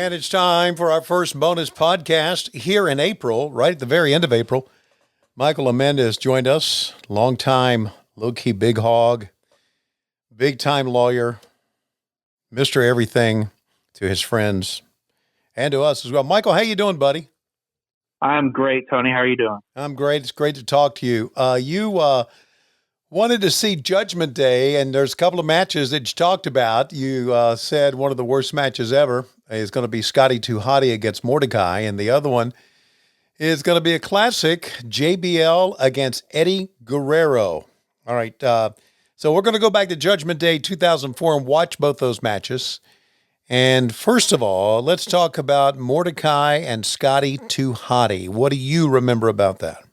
And it's time for our first bonus podcast here in April, right at the very end of April. Michael Amend has joined us, longtime low-key big hog, big-time lawyer, Mr. Everything to his friends and to us as well. Michael, how you doing, buddy? I'm great, Tony. How are you doing? I'm great. It's great to talk to you. You wanted to see Judgment Day, and there's a couple of matches that you talked about. You said one of the worst matches ever is going to be Scotty to Hottie against Mordecai, and the other one is going to be a classic, JBL against Eddie Guerrero. All right, so we're going to go back to Judgment Day 2004 and watch both those matches. And first of all, let's talk about Mordecai and Scotty to Hottie. What do you remember about that?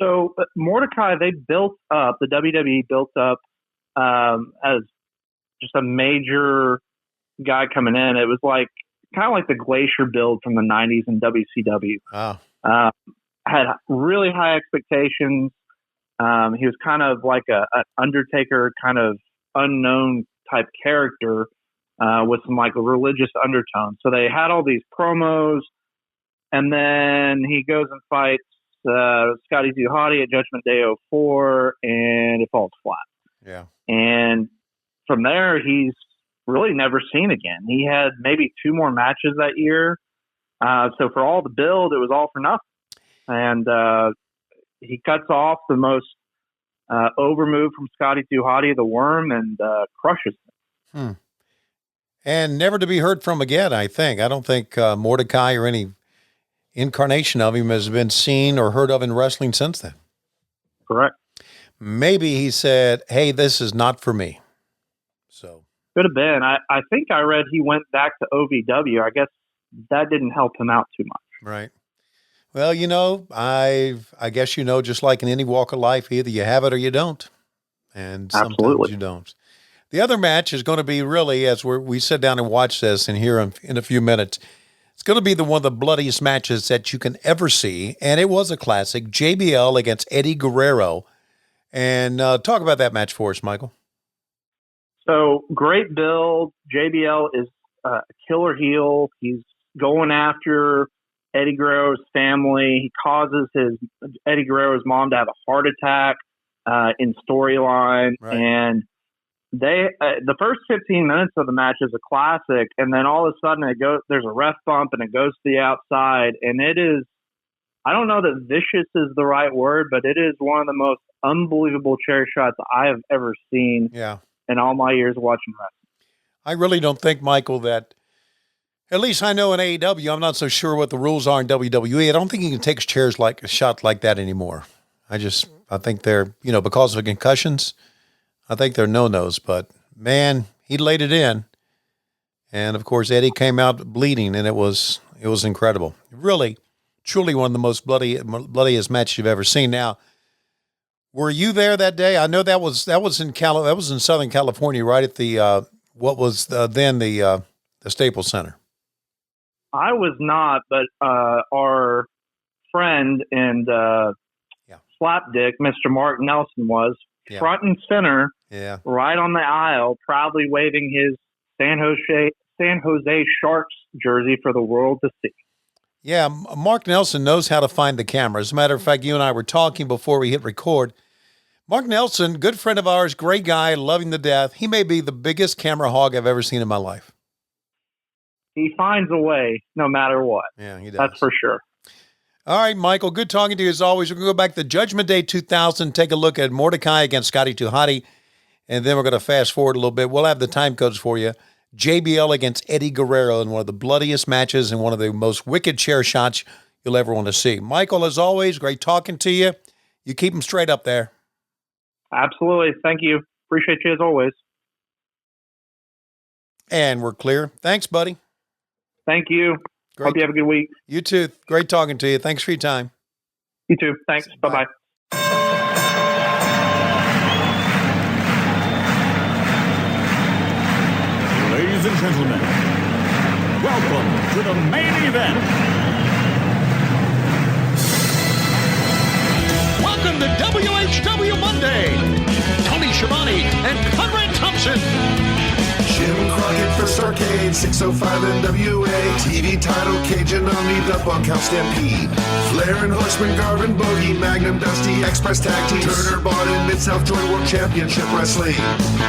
So Mordecai, they built up, the WWE built up as just a major guy coming in. It was like kind of like the Glacier build from the 90s in WCW. Oh. Had really high expectations. He was kind of like an Undertaker kind of unknown type character with some like religious undertones. So they had all these promos, and then he goes and fights Scotty to Hottie at Judgment Day 04, and it falls flat. Yeah. And from there, he's really never seen again. He had maybe 2 more matches that year. So for all the build, it was all for nothing. And he cuts off the most over move from Scotty to Hottie, the Worm, and crushes him. And never to be heard from again, I think. I don't think Mordecai or any incarnation of him has been seen or heard of in wrestling since then. Correct. Maybe he said, hey, this is not for me. So could have been. I think I read he went back to OVW. I guess that didn't help him out too much. Right. Well, you know, I guess, you know, just like in any walk of life, either you have it or you don't. And sometimes Absolutely. you don't. The other match is going to be really, as we sit down and watch this and here in a few minutes, it's going to be one of the bloodiest matches that you can ever see. And it was a classic, JBL against Eddie Guerrero. And talk about that match for us, Michael. So great build. JBL is a killer heel. He's going after Eddie Guerrero's family. He causes Eddie Guerrero's mom to have a heart attack in storyline. Right. And the first 15 minutes of the match is a classic, and then all of a sudden there's a ref bump and it goes to the outside, and it is, I don't know that vicious is the right word, but it is one of the most unbelievable chair shots I have ever seen in all my years of watching wrestling. I really don't think, Michael, that, at least I know in AEW, I'm not so sure what the rules are in WWE. I don't think you can take chairs like a shot like that anymore. I think they're, you know, because of concussions, I think they're no-nos, but man, he laid it in. And of course, Eddie came out bleeding, and it was incredible. Really, truly one of the most bloodiest matches you've ever seen. Now, were you there that day? I know that was in Southern California, right at the what was then the Staples Center. I was not, but our friend and slapdick, Mr. Mark Nelson, was front and center, right on the aisle, proudly waving his San Jose Sharks jersey for the world to see. Yeah, Mark Nelson knows how to find the camera. As a matter of fact, you and I were talking before we hit record. Mark Nelson, good friend of ours, great guy, loving to death. He may be the biggest camera hog I've ever seen in my life. He finds a way no matter what. Yeah, he does. That's for sure. All right, Michael, good talking to you as always. We're going to go back to Judgment Day 2000, take a look at Mordecai against Scotty to Hottie, and then we're going to fast forward a little bit. We'll have the time codes for you. JBL against Eddie Guerrero in one of the bloodiest matches and one of the most wicked chair shots you'll ever want to see. Michael, as always, great talking to you. You keep them straight up there. Absolutely. Thank you. Appreciate you as always. And we're clear. Thanks, buddy. Thank you. Great. Hope you have a good week. You too. Great talking to you. Thanks for your time. You too. Thanks. Bye-bye. Ladies and gentlemen, welcome to the main event. Welcome to WHW Monday. Tony Schiavone and Conrad Thompson. Jim Crockett First Arcade, 605 NWA. TV title, Cajun Omni, the Bunkhouse Stampede. Flair and Horseman, Garvin, Bogey, Magnum, Dusty, Express Tag Teams. Turner, Bond, and Mid-South Joint World Championship Wrestling.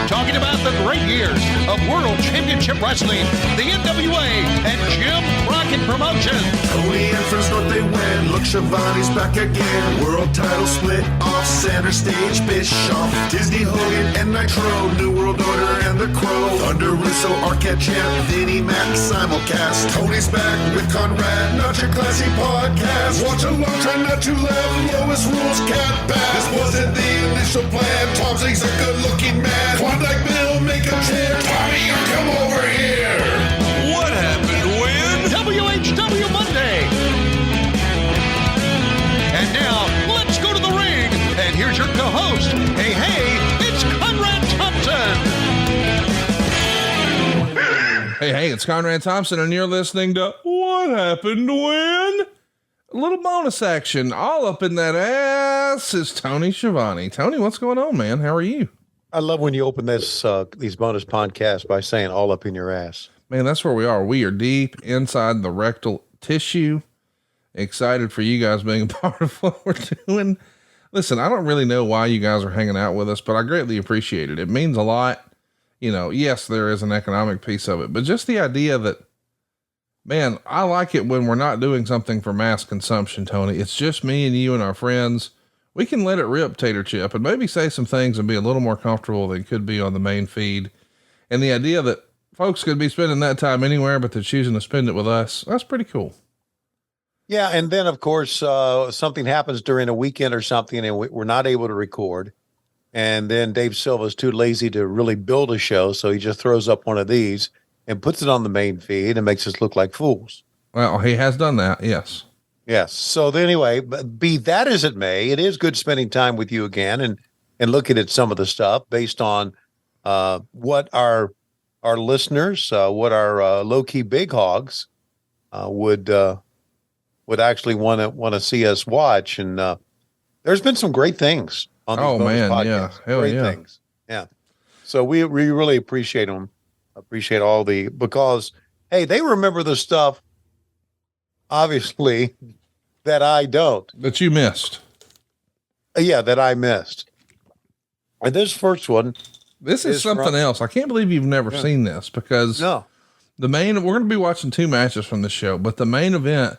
Talking about the great years of World Championship Wrestling, the NWA, and Jim Crockett Promotions. Tony and Friends North, they win. Look, Schiavone's back again. World title split off center stage, Bischoff, Disney, Hogan, and Nitro. New World Order and The Crow. Thunder, Russo, Arquette Champ, Vinnie, Mac, simulcast. Tony's back with Conrad, not your classy podcast. Watch along, try not to laugh. Lowest rules, cat back. This wasn't the initial plan. Tom Zigg's a good-looking man. Klondike Bill, make a chair. Tommy, you come over here. What happened when? WHW Monday. And now, let's go to the ring. And here's your co-host. Hey, it's Conrad Thompson. Hey, it's Conrad Thompson, and you're listening to What Happened When? A little bonus action. All up in that ass is Tony Schiavone. Tony, what's going on, man? How are you? I love when you open this these bonus podcasts by saying all up in your ass. Man, that's where we are. We are deep inside the rectal tissue. Excited for you guys being a part of what we're doing. Listen, I don't really know why you guys are hanging out with us, but I greatly appreciate it. It means a lot. You know, yes, there is an economic piece of it, but just the idea that, man, I like it when we're not doing something for mass consumption, Tony. It's just me and you and our friends. We can let it rip, Tater Chip, and maybe say some things and be a little more comfortable than could be on the main feed. And the idea that folks could be spending that time anywhere, but they're choosing to spend it with us. That's pretty cool. Yeah. And then of course, something happens during a weekend or something and we're not able to record. And then Dave Silva's too lazy to really build a show. So he just throws up one of these and puts it on the main feed and makes us look like fools. Well, he has done that. Yes. Yes. So anyway, be that as it may, it is good spending time with you again and looking at some of the stuff based on what our listeners, what our low key big hogs would actually want to see us watch. And there's been some great things on these bonus podcasts. Yeah, hell great yeah. things. Yeah. So we really appreciate them. Appreciate all because hey, they remember the stuff obviously that I don't. That you missed. Yeah, that I missed. And this first one. This is something else. I can't believe you've never seen this because we're going to be watching two matches from the show, but the main event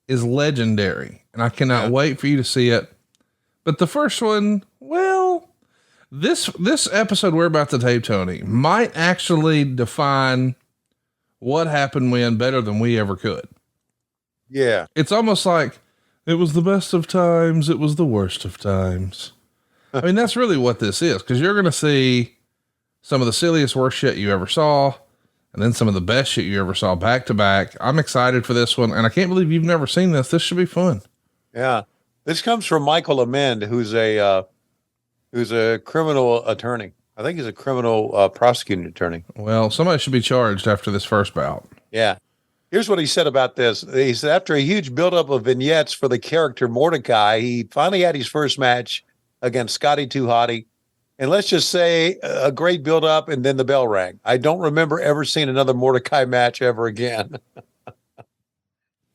is legendary and I cannot wait for you to see it. But the first one, well, this episode we're about to tape, Tony, might actually define what happened when better than we ever could. Yeah. It's almost like it was the best of times. It was the worst of times. I mean, that's really what this is. Cause you're going to see some of the silliest, worst shit you ever saw. And then some of the best shit you ever saw back to back. I'm excited for this one. And I can't believe you've never seen this. This should be fun. Yeah. This comes from Michael Amend, who's a criminal attorney. I think he's a criminal prosecuting attorney. Well, somebody should be charged after this first bout. Yeah. Here's what he said about this. He said, after a huge buildup of vignettes for the character Mordecai, he finally had his first match against Scotty Hottie. And let's just say a great buildup, and then the bell rang. I don't remember ever seeing another Mordecai match ever again.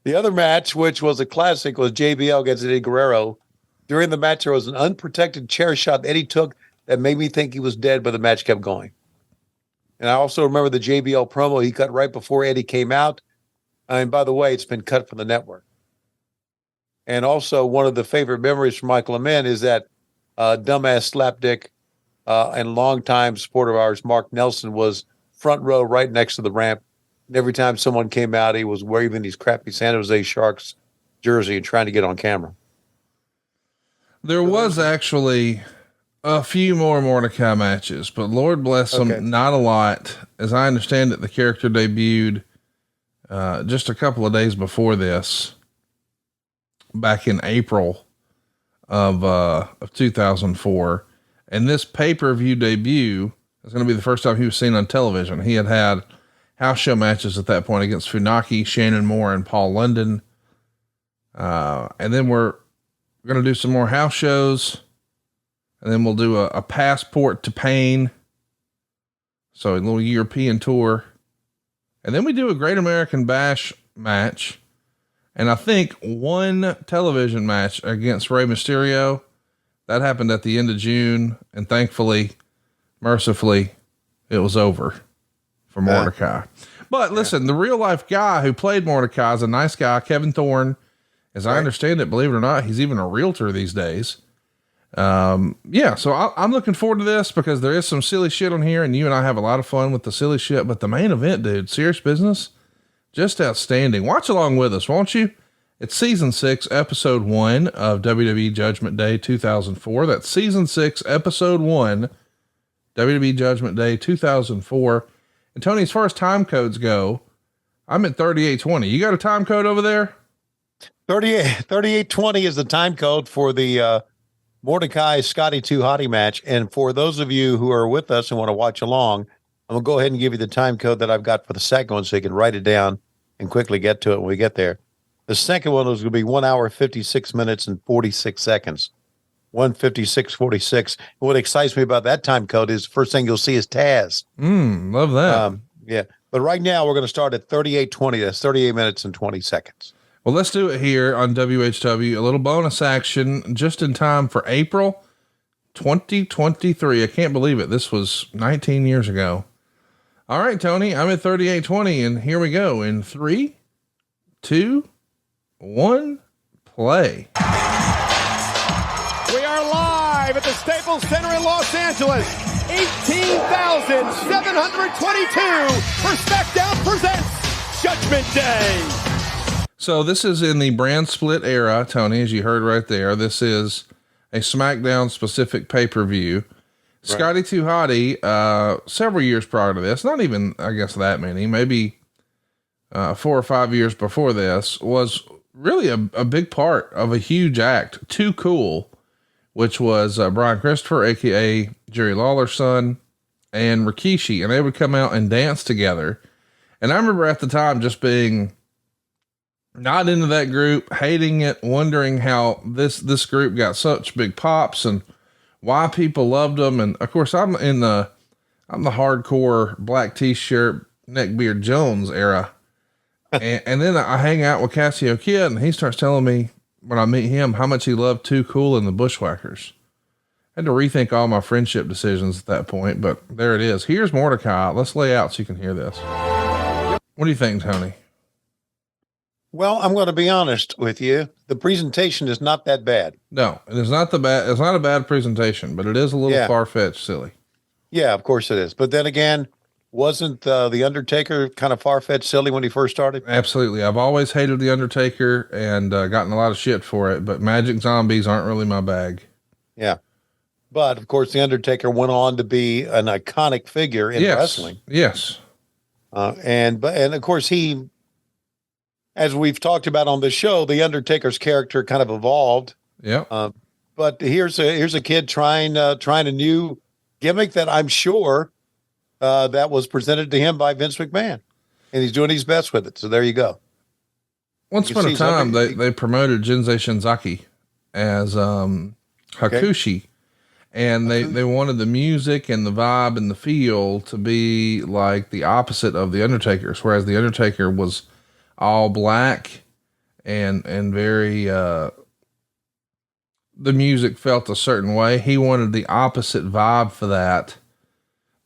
The other match, which was a classic, was JBL against Eddie Guerrero. During the match, there was an unprotected chair shot that Eddie took that made me think he was dead, but the match kept going. And I also remember the JBL promo he cut right before Eddie came out. And by the way, it's been cut from the network. And also one of the favorite memories from Michael Amen is that dumbass slapdick and longtime supporter of ours, Mark Nelson, was front row right next to the ramp. And every time someone came out, he was waving his crappy San Jose Sharks jersey and trying to get on camera. There was actually a few more Mordecai matches, but Lord bless them, not a lot. As I understand it, the character debuted just a couple of days before this, back in April of 2004. And this pay-per-view debut is going to be the first time he was seen on television. He had house show matches at that point against Funaki, Shannon Moore, and Paul London. And then we're going to do some more house shows, and then we'll do a passport to pain. So a little European tour. And then we do a Great American Bash match. And I think one television match against Rey Mysterio. That happened at the end of June. And thankfully, mercifully, it was over for Mordecai. But listen, the real life guy who played Mordecai is a nice guy, Kevin Thorne. As I understand it, believe it or not, he's even a realtor these days. So I'm looking forward to this because there is some silly shit on here and you and I have a lot of fun with the silly shit, but the main event, dude, serious business, just outstanding. Watch along with us, won't you? It's season 6, episode 1 of WWE Judgment Day 2004. That's season 6, episode 1, WWE Judgment Day 2004. And Tony, as far as time codes go, I'm at 3820. You got a time code over there? 3820 is the time code for the Mordecai Scotty 2 Hottie match. And for those of you who are with us and want to watch along, I'm going to go ahead and give you the time code that I've got for the second one so you can write it down and quickly get to it when we get there. The second one is going to be 1 hour, 56 minutes and 46 seconds. 1:56:46. What excites me about that time code is the first thing you'll see is Taz. Love that. But right now we're going to start at 38:20. That's 38 minutes and 20 seconds. Well, let's do it here on WHW. A little bonus action just in time for April 2023. I can't believe it. This was 19 years ago. All right, Tony, I'm at 38:20 and here we go in 3, 2, 1, play. We are live at the Staples Center in Los Angeles. 18,722 for SmackDown presents Judgment Day. So this is in the brand split era, Tony, as you heard right there. This is a SmackDown specific pay-per-view. Right. Scotty 2 Hottie, several years prior to this, not even, I guess, that many, maybe 4 or 5 years before this, was really a big part of a huge act, Too Cool, which was Brian Christopher, aka Jerry Lawler's son, and Rikishi, and they would come out and dance together. And I remember at the time just being not into that group, hating it, wondering how this group got such big pops and why people loved them. And of course, I'm the hardcore black t-shirt, neckbeard Jones era. and then I hang out with Cassio Kid and he starts telling me when I meet him how much he loved Too Cool and the Bushwhackers. I had to rethink all my friendship decisions at that point, but there it is. Here's Mordecai. Let's lay out so you can hear this. What do you think, Tony? Well, I'm going to be honest with you. The presentation is not that bad. No, it is not it's not a bad presentation, but it is a little far-fetched silly. Yeah, of course it is. But then again, wasn't The Undertaker kind of far-fetched silly when he first started? Absolutely. I've always hated The Undertaker and gotten a lot of shit for it, but magic zombies aren't really my bag. Yeah. But of course, The Undertaker went on to be an iconic figure in wrestling. Yes. And of course he, as we've talked about on the show, The Undertaker's character kind of evolved. Yeah. But here's a kid trying a new gimmick that I'm sure that was presented to him by Vince McMahon, and he's doing his best with it. So there you go. Once upon a time, they promoted Jinsei Shinzaki as Hakushi. Okay. And they wanted the music and the vibe and the feel to be like the opposite of The Undertaker's, whereas The Undertaker was all black and very, the music felt a certain way. He wanted the opposite vibe for that.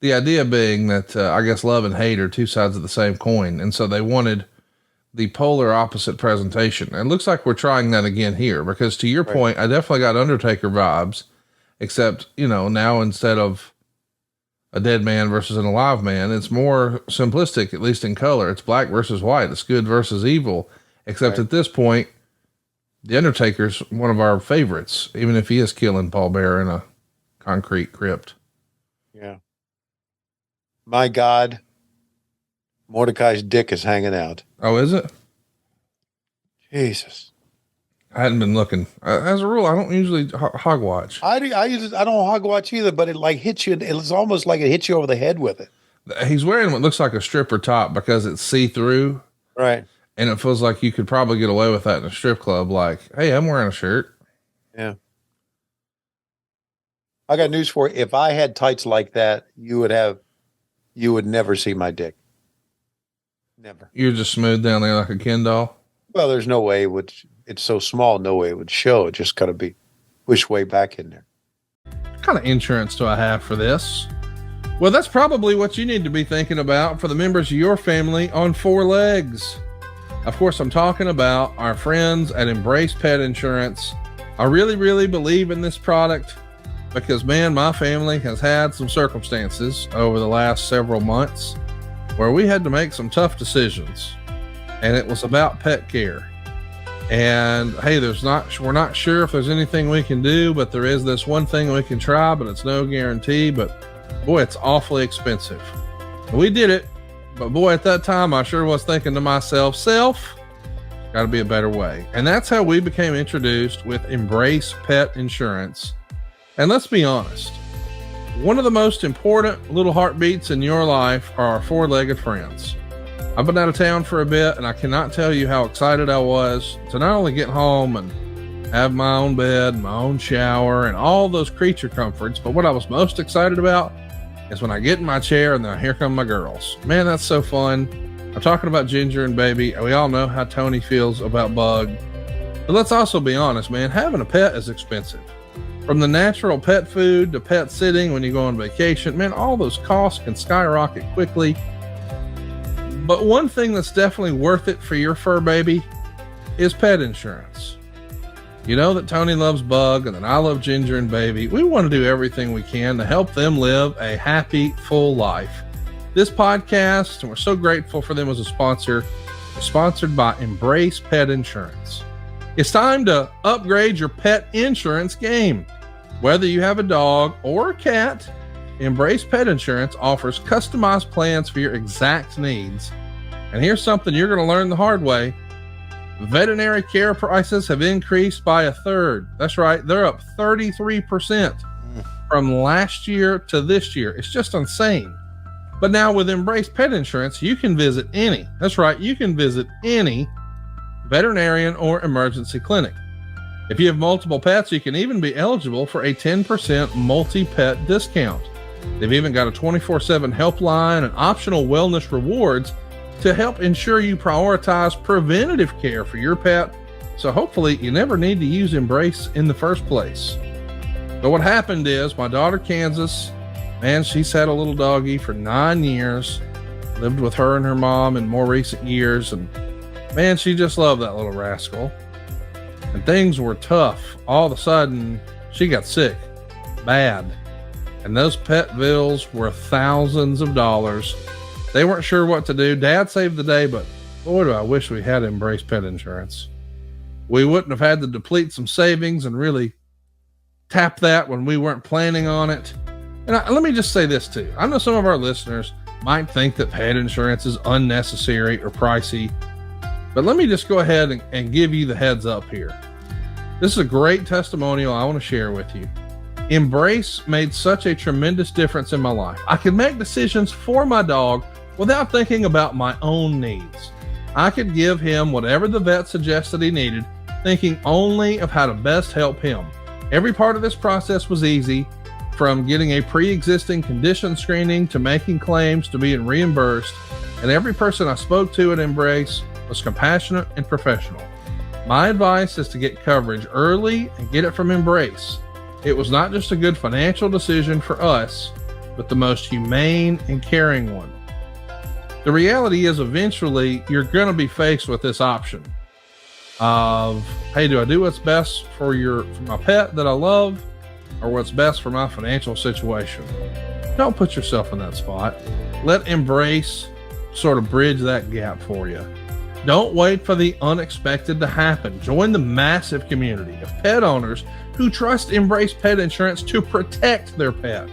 The idea being that, I guess love and hate are two sides of the same coin. And so they wanted the polar opposite presentation. And it looks like we're trying that again here, because to your point, I definitely got Undertaker vibes, except, now instead of a dead man versus an alive man, it's more simplistic, at least in color. It's black versus white. It's good versus evil. Except at this point, The Undertaker's one of our favorites, even if he is killing Paul Bearer in a concrete crypt. Yeah. My God, Mordecai's dick is hanging out. Oh, is it? Jesus. I hadn't been looking. As a rule, I don't usually hog watch. I don't hog watch either, but it like hits you. It's almost like it hits you over the head with it. He's wearing what looks like a stripper top because it's see-through. Right. And it feels like you could probably get away with that in a strip club. Like, hey, I'm wearing a shirt. Yeah. I got news for you. If I had tights like that, you would never see my dick. Never. You're just smooth down there like a Ken doll. Well, there's no way it's so small, no way it would show. It just got to be pushed way back in there. What kind of insurance do I have for this? Well, that's probably what you need to be thinking about for the members of your family on 4 legs. Of course, I'm talking about our friends at Embrace Pet Insurance. I really, really believe in this product because, man, my family has had some circumstances over the last several months where we had to make some tough decisions, and it was about pet care. And hey, we're not sure if there's anything we can do, but there is this one thing we can try, but it's no guarantee. But boy, it's awfully expensive. We did it, but boy, at that time, I sure was thinking to myself, got to be a better way. And that's how we became introduced with Embrace Pet Insurance. And let's be honest, one of the most important little heartbeats in your life are our 4-legged friends. I've been out of town for a bit, and I cannot tell you how excited I was to not only get home and have my own bed, my own shower, and all those creature comforts, but what I was most excited about is when I get in my chair and then here come my girls. Man, that's so fun. I'm talking about Ginger and Baby, and we all know how Tony feels about Bug. But let's also be honest, man, having a pet is expensive. From the natural pet food to pet sitting when you go on vacation, man, all those costs can skyrocket quickly. But one thing that's definitely worth it for your fur baby is pet insurance. You know that Tony loves Bug and that I love Ginger and Baby. We want to do everything we can to help them live a happy, full life. This podcast, and we're so grateful for them as a sponsor, is sponsored by Embrace Pet Insurance. It's time to upgrade your pet insurance game. Whether you have a dog or a cat, Embrace Pet Insurance offers customized plans for your exact needs. And here's something you're going to learn the hard way. Veterinary care prices have increased by 1/3. That's right. They're up 33% from last year to this year. It's just insane. But now with Embrace Pet Insurance, you can visit any veterinarian or emergency clinic. If you have multiple pets, you can even be eligible for a 10% multi-pet discount. They've even got a 24/7 helpline and optional wellness rewards to help ensure you prioritize preventative care for your pet. So hopefully you never need to use Embrace in the first place. But what happened is my daughter Kansas, man, she's had a little doggy for 9 years, lived with her and her mom in more recent years. And man, she just loved that little rascal. And things were tough. All of a sudden she got sick, bad. And those pet bills were thousands of dollars. They weren't sure what to do. Dad saved the day, but boy, do I wish we had Embrace Pet Insurance. We wouldn't have had to deplete some savings and really tap that when we weren't planning on it. And let me just say this too. I know some of our listeners might think that pet insurance is unnecessary or pricey, but let me just go ahead and give you the heads up here. This is a great testimonial I want to share with you. Embrace made such a tremendous difference in my life. I could make decisions for my dog without thinking about my own needs. I could give him whatever the vet suggested he needed, thinking only of how to best help him. Every part of this process was easy, from getting a pre-existing condition screening to making claims to being reimbursed, and every person I spoke to at Embrace was compassionate and professional. My advice is to get coverage early and get it from Embrace. It was not just a good financial decision for us, but the most humane and caring one. The reality is eventually you're going to be faced with this option of, hey, do I do what's best for my pet that I love, or what's best for my financial situation? Don't put yourself in that spot. Let Embrace sort of bridge that gap for you. Don't wait for the unexpected to happen. Join the massive community of pet owners who trust Embrace Pet Insurance to protect their pet.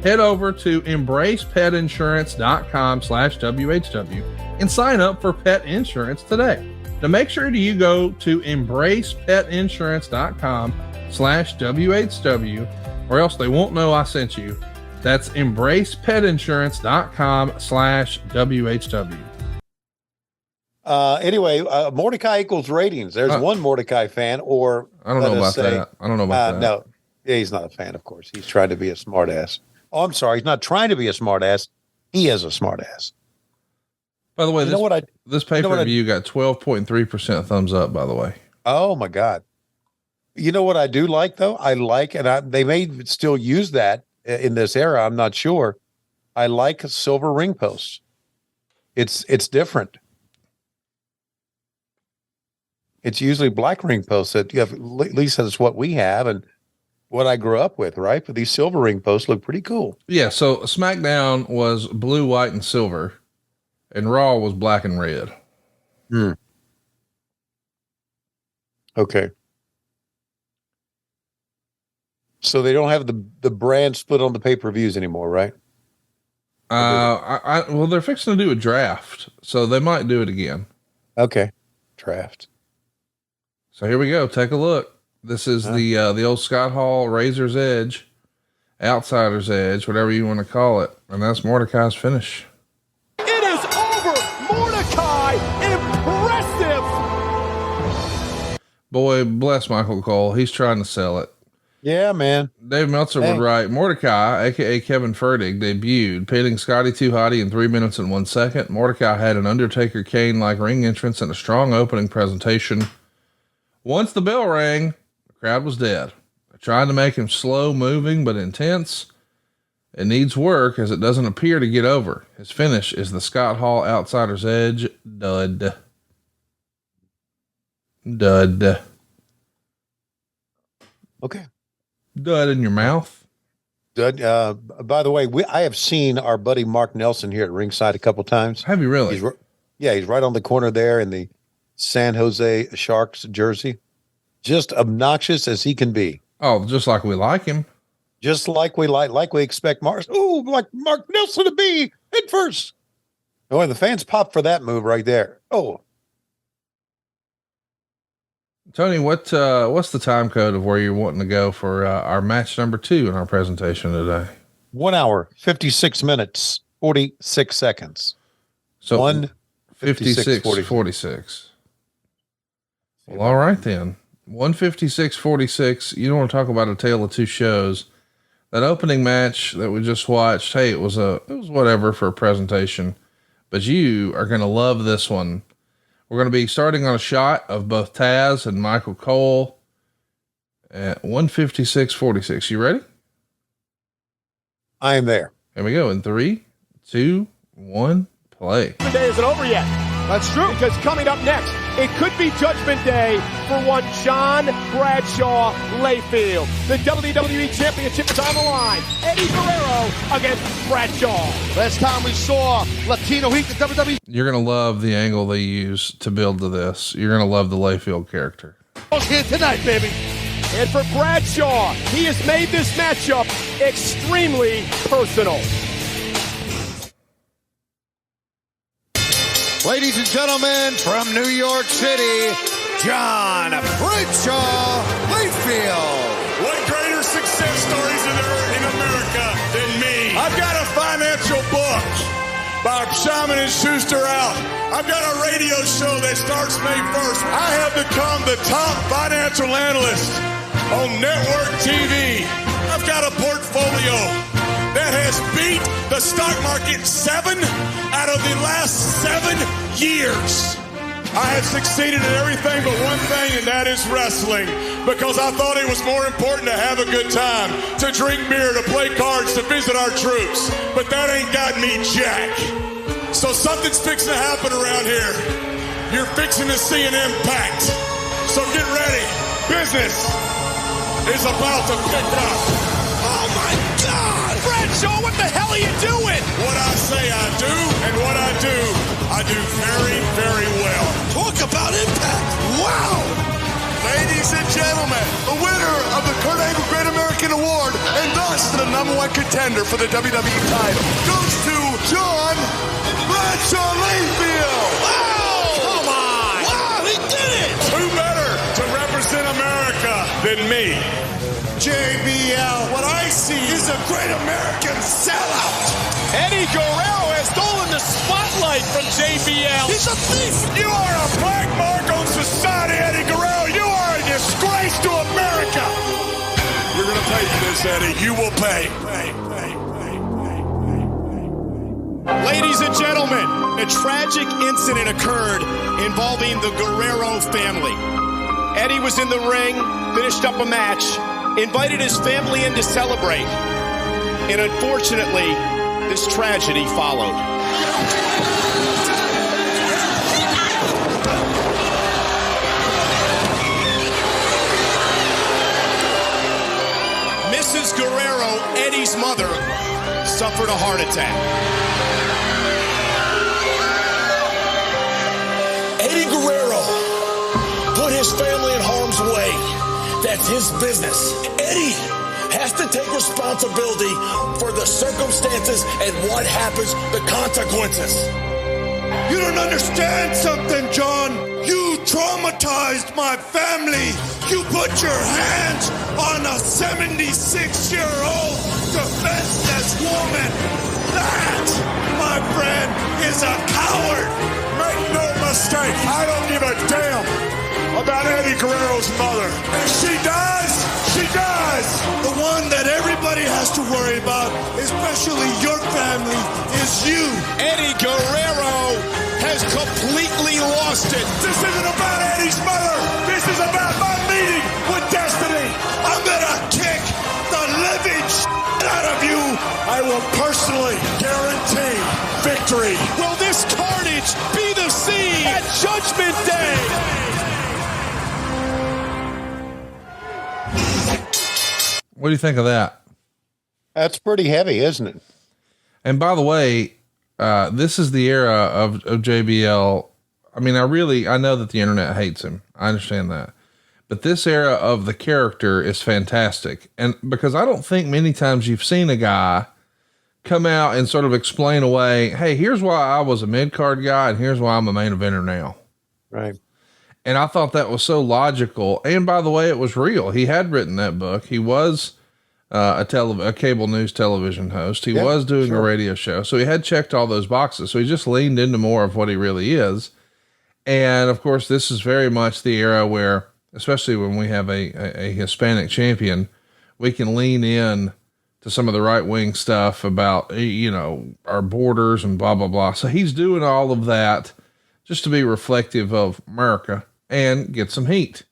Head over to embracepetinsurance.com/WHW and sign up for pet insurance today. Now make sure you go to embracepetinsurance.com/WHW or else they won't know I sent you. That's embracepetinsurance.com/WHW. Anyway, Mordecai equals ratings. There's one Mordecai fan, or I don't know about that. I don't know about that. No, yeah, he's not a fan, of course. He's trying to be a smartass. Oh, I'm sorry. He's not trying to be a smartass. He is a smartass. By the way, You know what this pay-per-view got 12.3% thumbs up, by the way. Oh my God. You know what I do like though? They may still use that in this era. I'm not sure. I like silver ring posts. It's different. It's usually black ring posts that you have, at least that's what we have and what I grew up with, right? But these silver ring posts look pretty cool. Yeah. So SmackDown was blue, white, and silver, and Raw was black and red. Okay. So they don't have the brand split on the pay-per-views anymore, right? Well, they're fixing to do a draft, so they might do it again. Okay. Draft. So here we go. Take a look. This is the old Scott Hall Razor's Edge, Outsider's Edge, whatever you want to call it. And that's Mordecai's finish. It is over. Mordecai, impressive. Boy, bless Michael Cole. He's trying to sell it. Yeah, man. Dave Meltzer would write, Mordecai, aka Kevin Fertig, debuted, pinning Scotty to Hottie in 3 minutes and 1 second. Mordecai had an Undertaker Kane-like ring entrance and a strong opening presentation. Once the bell rang, the crowd was dead. They're trying to make him slow moving but intense. It needs work as it doesn't appear to get over. His finish is the Scott Hall Outsider's Edge dud. Dud. Okay. Dud in your mouth. Dud. By the way, I have seen our buddy Mark Nelson here at ringside a couple times. Have you really? He's right on the corner there in the San Jose Sharks jersey. Just obnoxious as he can be. Oh, just like we like him. Just like we expect Mark Nelson to be at first. Oh, and the fans pop for that move right there. Oh. Tony, what's the time code of where you're wanting to go for our match number 2 in our presentation today? 1 hour, 56 minutes, 46 seconds. So 1:56:46. Well, all right then. 1:56:46. You don't want to talk about a tale of two shows. That opening match that we just watched, hey, it was whatever for a presentation, but you are going to love this one. We're going to be starting on a shot of both Taz and Michael Cole at 1:56:46. You ready? I am there. Here we go in 3, 2, 1, play. The day isn't over yet. That's true. Because coming up next, it could be Judgment Day for one John Bradshaw Layfield. The WWE Championship is on the line. Eddie Guerrero against Bradshaw. Last time we saw Latino Heat, the WWE. You're going to love the angle they use to build to this. You're going to love the Layfield character. Here tonight, baby. And for Bradshaw, he has made this matchup extremely personal. Ladies and gentlemen, from New York City, John Bradshaw Layfield. What greater success stories are there in America than me? I've got a financial book by Simon & Schuster out. I've got a radio show that starts May 1st. I have become the top financial analyst on network TV. I've got a portfolio that has beat the stock market 7 out of the last 7 years. I have succeeded in everything but one thing, and that is wrestling, because I thought it was more important to have a good time, to drink beer, to play cards, to visit our troops. But that ain't got me jack. So something's fixing to happen around here. You're fixing to see an impact. So get ready. Business is about to pick up. Oh my God! Bradshaw, what the hell are you doing? What I say I do, and what I do very, very well. Talk about impact! Wow! Ladies and gentlemen, The winner of the Kurt Angle Great American Award and thus the #1 contender for the WWE title goes to John Bradshaw Layfield. wow! Come on! Wow, he did it! Who better to represent America than me? JBL, what I see is a great American sellout. Eddie Guerrero has stolen the spotlight from JBL. He's a thief. You are a black mark on society, Eddie Guerrero. You are a disgrace to America. You're going to pay for this, Eddie. You will pay. Ladies Ladies and gentlemen, a tragic incident occurred involving the Guerrero family. Eddie was in the ring, finished up a match, invited his family in to celebrate. And unfortunately, this tragedy followed. Mrs. Guerrero, Eddie's mother, suffered a heart attack. Eddie Guerrero put his family in harm's way. That's his business. Eddie has to take responsibility for the circumstances and what happens, the consequences. You don't understand something, John. You traumatized my family. You put your hands on a 76-year-old defenseless woman. That, my friend, is a coward. Make no mistake, I don't give a damn about Eddie Guerrero's mother. If she dies, she dies. The one that everybody has to worry about, especially your family, is you. Eddie Guerrero has completely lost it. This isn't about Eddie's mother. This is about my meeting with Destiny. I'm gonna kick the living out of you. I will personally guarantee victory. Will this carnage be the scene at Judgment Day? What do you think of that? That's pretty heavy, isn't it? And by the way, this is the era of JBL. I mean, I know that the internet hates him. I understand that, but this era of the character is fantastic. And because I don't think many times you've seen a guy come out and sort of explain away, hey, here's why I was a mid-card guy and here's why I'm a main eventer now. Right. And I thought that was so logical. And by the way, it was real. He had written that book. He was a cable news television host. He was doing a radio show. So he had checked all those boxes. So he just leaned into more of what he really is. And of course, this is very much the era where, especially when we have a Hispanic champion, we can lean in to some of the right wing stuff about, our borders and blah, blah, blah. So he's doing all of that just to be reflective of America and get some heat.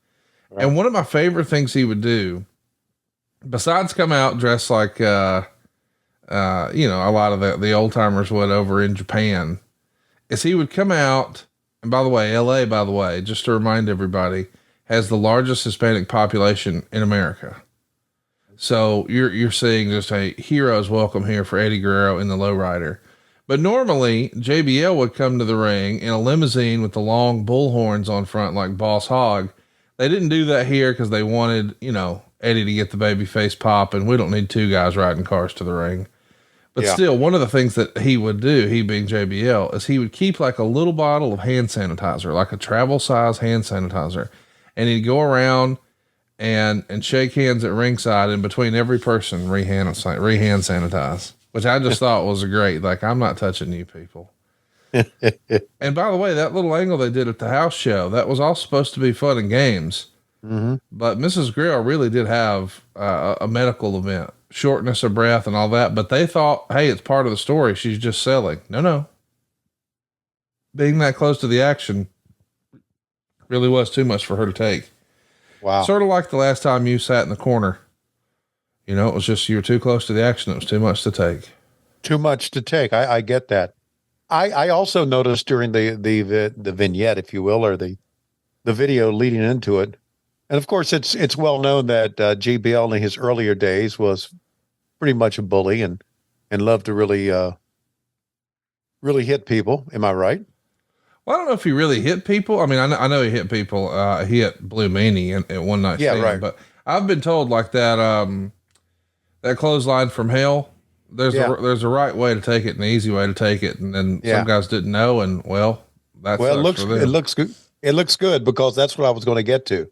Right. And one of my favorite things he would do, besides come out dressed like, a lot of the old timers would over in Japan, is he would come out. And by the way, LA, just to remind everybody, has the largest Hispanic population in America. So you're seeing just a hero's welcome here for Eddie Guerrero in the lowrider. But normally JBL would come to the ring in a limousine with the long bull horns on front, like Boss Hogg. They didn't do that here because they wanted, Eddie to get the baby face pop, and we don't need two guys riding cars to the ring. But still, one of the things that he would do, he being JBL, is he would keep like a little bottle of hand sanitizer, like a travel size hand sanitizer. And he'd go around and shake hands at ringside, and between every person, re-hand sanitize, which I just thought was great. Like, I'm not touching you people. And by the way, that little angle they did at the house show, that was all supposed to be fun and games. Mm-hmm. But Mrs. Guerrero really did have a medical event, shortness of breath and all that. But they thought, hey, it's part of the story. She's just selling. No. Being that close to the action really was too much for her to take. Wow. Sort of like the last time you sat in the corner. It was just, you were too close to the action. It was too much to take. Too much to take. I get that. I also noticed during the vignette, if you will, or the video leading into it. And of course it's well known that JBL in his earlier days was pretty much a bully and loved to really hit people. Am I right? Well, I don't know if he really hit people. I mean, I know he hit people. He hit Blue Meanie at one night. Yeah, right. But I've been told like that, that clothesline from hell, there's a right way to take it and an easy way to take it. And then some guys didn't know. And it looks good. It looks good because that's what I was going to get to.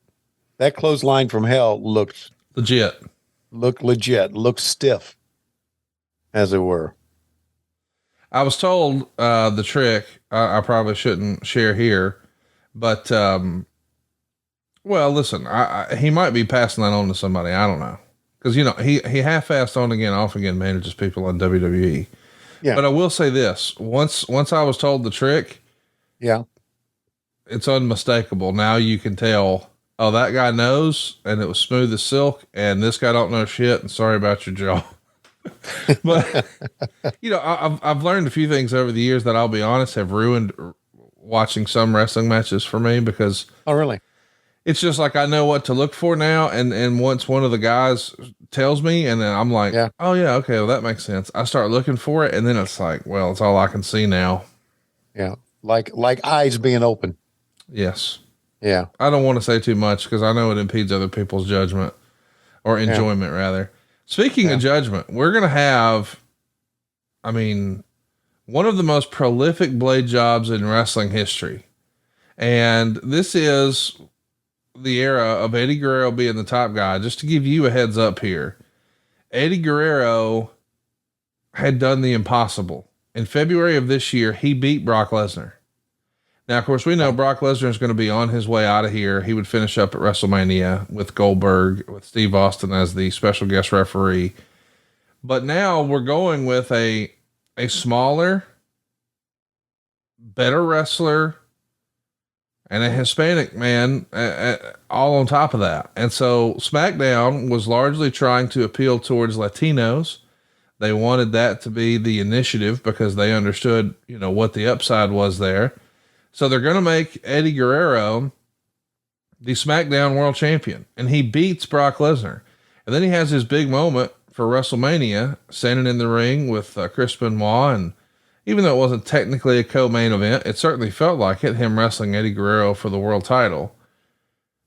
That clothesline from hell looked legit, looked stiff, as it were. I was told, the trick, I probably shouldn't share here, but, listen, he might be passing that on to somebody. I don't know. Cause he half-assed on again, off again, manages people on WWE, Yeah. But I will say this, once I was told the trick, yeah, it's unmistakable. Now you can tell, oh, that guy knows, and it was smooth as silk, and this guy don't know shit, and sorry about your jaw. But, you know, I've learned a few things over the years that I'll be honest have ruined watching some wrestling matches for me, because oh, really? It's just like, I know what to look for now. And once one of the guys tells me, and then I'm like, oh yeah, okay, well that makes sense. I start looking for it, and then it's like, well, it's all I can see now. Yeah. Like eyes being open. Yes. Yeah. I don't want to say too much because I know it impedes other people's judgment or enjoyment rather. Speaking of judgment, we're going to have, I mean, one of the most prolific blade jobs in wrestling history. And this is the era of Eddie Guerrero being the top guy. Just to give you a heads up here, Eddie Guerrero had done the impossible. In February of this year, he beat Brock Lesnar. Now, of course, we know Brock Lesnar is going to be on his way out of here. He would finish up at WrestleMania with Goldberg, with Steve Austin as the special guest referee. But now we're going with a smaller, better wrestler, and a Hispanic man, all on top of that. And so SmackDown was largely trying to appeal towards Latinos. They wanted that to be the initiative because they understood, you know, what the upside was there. So they're going to make Eddie Guerrero the SmackDown World Champion, and he beats Brock Lesnar. And then he has his big moment for WrestleMania, standing in the ring with Chris Benoit. And even though it wasn't technically a co-main event, it certainly felt like it, him wrestling Eddie Guerrero for the world title.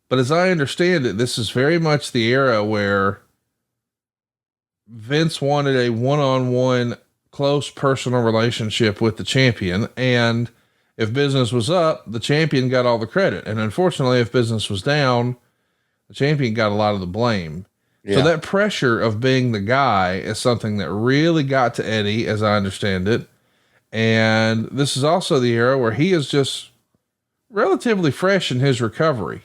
But as I understand it, this is very much the era where Vince wanted a one-on-one close personal relationship with the champion. And if business was up, the champion got all the credit. And unfortunately, if business was down, the champion got a lot of the blame. Yeah. So that pressure of being the guy is something that really got to Eddie, as I understand it. And this is also the era where he is just relatively fresh in his recovery.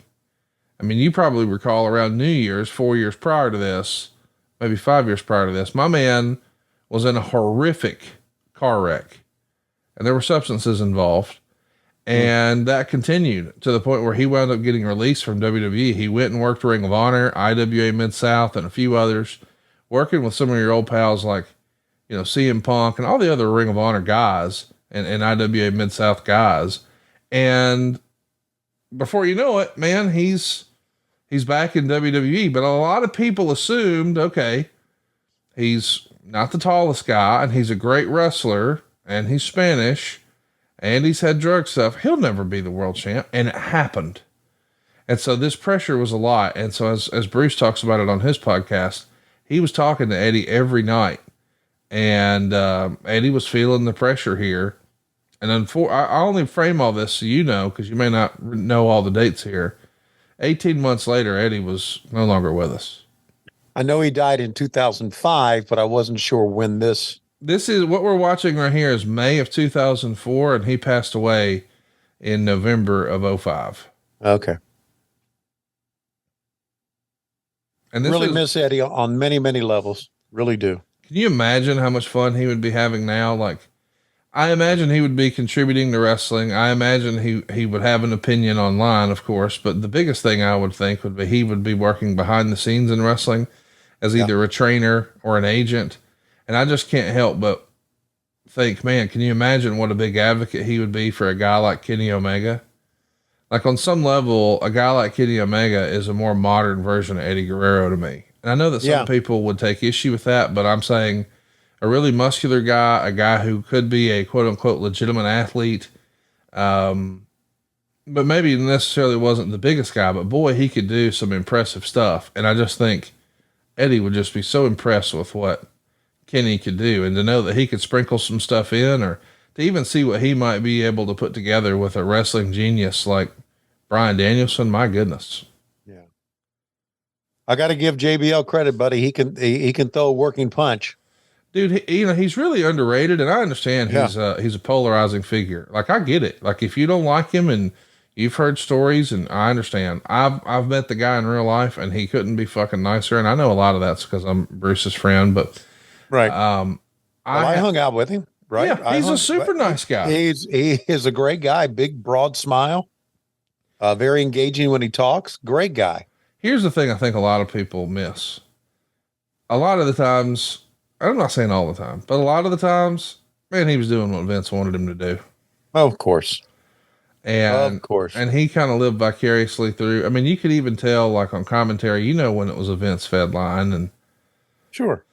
I mean, you probably recall around New Year's, 4 years prior to this, maybe 5 years prior to this, my man was in a horrific car wreck, and there were substances involved. And that continued to the point where he wound up getting released from WWE. He went and worked Ring of Honor, IWA Mid-South, and a few others, working with some of your old pals like, you know, CM Punk and all the other Ring of Honor guys and IWA Mid-South guys. And before you know it, man, he's back in WWE. But a lot of people assumed, okay, he's not the tallest guy, and he's a great wrestler, and he's Spanish, and he's had drug stuff. He'll never be the world champ. And it happened. And so this pressure was a lot. And so as Bruce talks about it on his podcast, he was talking to Eddie every night. And Eddie was feeling the pressure here. And I only frame all this so you know, because you may not know all the dates here. 18 months later, Eddie was no longer with us. I know he died in 2005, but I wasn't sure when this is what we're watching right here is May of 2004, and he passed away in November of 2005. Okay. And really miss Eddie on many, many levels. Really do. Can you imagine how much fun he would be having now? Like, I imagine he would be contributing to wrestling. I imagine he would have an opinion online, of course, but the biggest thing I would think would be he would be working behind the scenes in wrestling as either a trainer or an agent. And I just can't help but think, man, can you imagine what a big advocate he would be for a guy like Kenny Omega? Like, on some level, a guy like Kenny Omega is a more modern version of Eddie Guerrero to me. And I know that some people would take issue with that, but I'm saying a really muscular guy, a guy who could be a quote unquote legitimate athlete. But maybe necessarily wasn't the biggest guy, but boy, he could do some impressive stuff. And I just think Eddie would just be so impressed with what Kenny could do, and to know that he could sprinkle some stuff in, or to even see what he might be able to put together with a wrestling genius like Bryan Danielson. My goodness. Yeah. I got to give JBL credit, buddy. He can throw a working punch. Dude, he's really underrated, and I understand he's a polarizing figure. Like, I get it. Like, if you don't like him and you've heard stories, and I understand. I've met the guy in real life, and he couldn't be fucking nicer. And I know a lot of that's because I'm Bruce's friend, but right. I hung out with him. right? Yeah, he's a super nice guy. He is a great guy. Big, broad smile. Very engaging when he talks. Great guy. Here's the thing I think a lot of people miss. A lot of the times, I'm not saying all the time, but a lot of the times, man, he was doing what Vince wanted him to do. Oh, of course. And of course. And he kind of lived vicariously through. I mean, you could even tell, like on commentary, when it was a Vince fed line, and sure.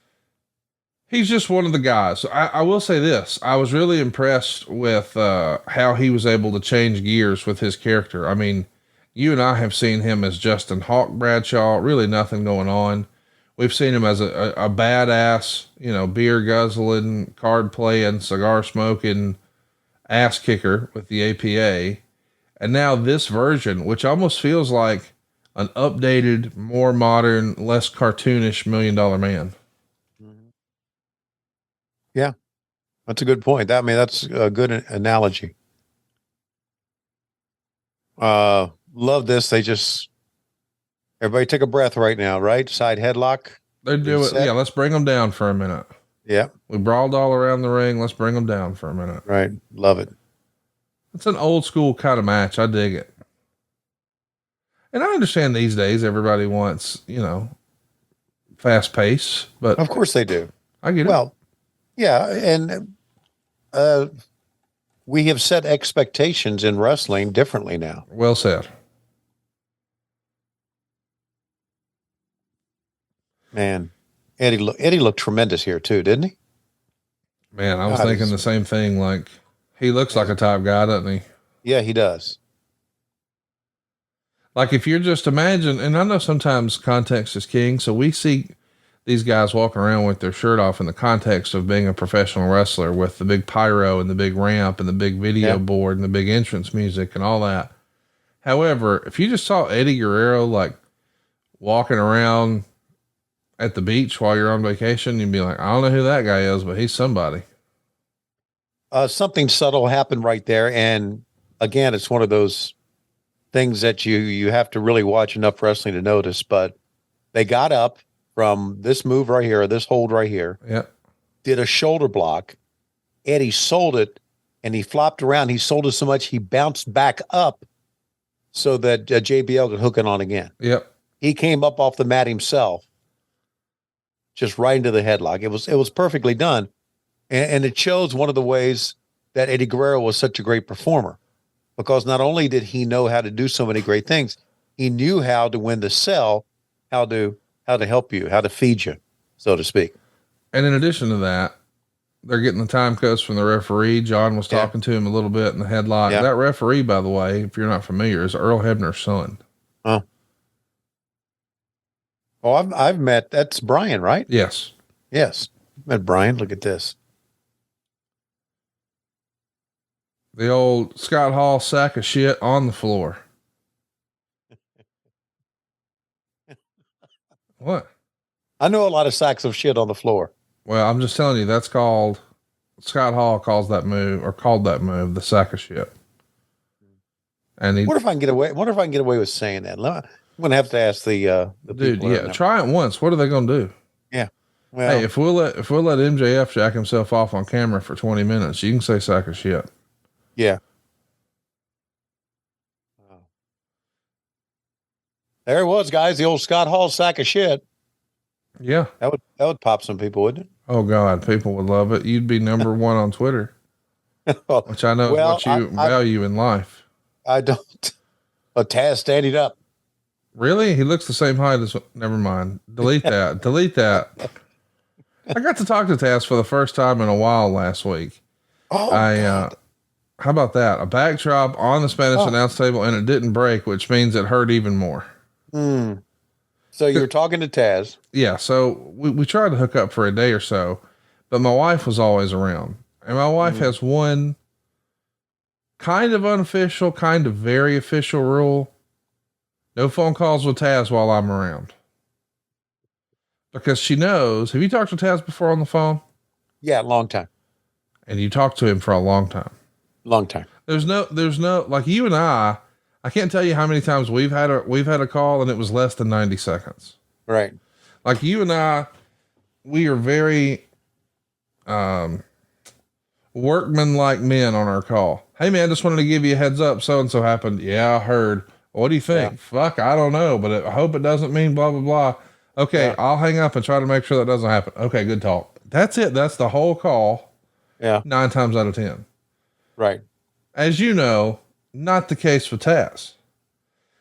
He's just one of the guys. I will say this. I was really impressed with how he was able to change gears with his character. I mean, you and I have seen him as Justin Hawk Bradshaw, really nothing going on. We've seen him as a badass, beer guzzling, card playing, cigar smoking, ass kicker with the APA. And now this version, which almost feels like an updated, more modern, less cartoonish $1 Million Man. Yeah, that's a good point. That's a good analogy. Love this. Everybody take a breath right now, right? Side headlock. They're doing it. Yeah, let's bring them down for a minute. Yeah. We brawled all around the ring. Let's bring them down for a minute. Right. Love it. It's an old school kind of match. I dig it. And I understand these days everybody wants, fast pace, but of course they do. I get it. Well, yeah. And, we have set expectations in wrestling differently now. Well said. Man, Eddie looked tremendous here too, didn't he? Man, I was thinking the same thing. Like, he looks like a top guy, doesn't he? Yeah, he does. Like, if you're just imagine, and I know sometimes context is king, so we see these guys walking around with their shirt off in the context of being a professional wrestler with the big pyro and the big ramp and the big video board and the big entrance music and all that. However, if you just saw Eddie Guerrero, like, walking around at the beach while you're on vacation, you'd be like, I don't know who that guy is, but he's somebody. Something subtle happened right there. And again, it's one of those things that you have to really watch enough wrestling to notice, but they got up from this move right here, this hold right here. Yeah. Did a shoulder block. Eddie sold it and he flopped around. He sold it so much he bounced back up so that JBL could hook it on again. Yep. He came up off the mat himself, just right into the headlock. It was perfectly done. And it shows one of the ways that Eddie Guerrero was such a great performer, because not only did he know how to do so many great things, he knew how to win the sell, how to help you, how to feed you, so to speak. And in addition to that, they're getting the time codes from the referee. John was talking to him a little bit in the headlock. Yeah. That referee, by the way, if you're not familiar, is Earl Hebner's son. Oh, I've met, that's Brian, right? Yes. Yes. Met Brian. Look at this. The old Scott Hall sack of shit on the floor. What? I know a lot of sacks of shit on the floor. Well, I'm just telling you, that's called, Scott Hall called that move the sack of shit. And wonder if I can get away with saying that. I'm going to have to ask the dude. Yeah. Try it once. What are they going to do? Yeah. Well, hey, if we'll let MJF jack himself off on camera for 20 minutes, you can say sack of shit. Yeah. There it was, guys. The old Scott Hall sack of shit. Yeah. That would pop some people, wouldn't it? Oh God. People would love it. You'd be number one on Twitter, which I know is what you value in life. I don't. Taz standing up. Really? He looks the same height as, never mind. Delete that. Delete that. I got to talk to Taz for the first time in a while last week. Oh, God. How about that? A backdrop on the Spanish announce table, and it didn't break, which means it hurt even more. So you were talking to Taz. Yeah. So we tried to hook up for a day or so, but my wife was always around, and my wife has one kind of unofficial, kind of very official rule. No phone calls with Taz while I'm around, because she knows. Have you talked to Taz before on the phone? Yeah. Long time. And you talked to him for a long time. Long time. There's no, like you and I can't tell you how many times we've had a call and it was less than 90 seconds. Right. Like you and I, we are very, workman-like men on our call. Hey man, just wanted to give you a heads up. So-and-so happened. Yeah, I heard. What do you think? Yeah. Fuck, I don't know, but I hope it doesn't mean blah, blah, blah. Okay. Yeah. I'll hang up and try to make sure that doesn't happen. Okay. Good talk. That's it. That's the whole call. Yeah. 9 times out of 10. Right. As you know, not the case with Taz.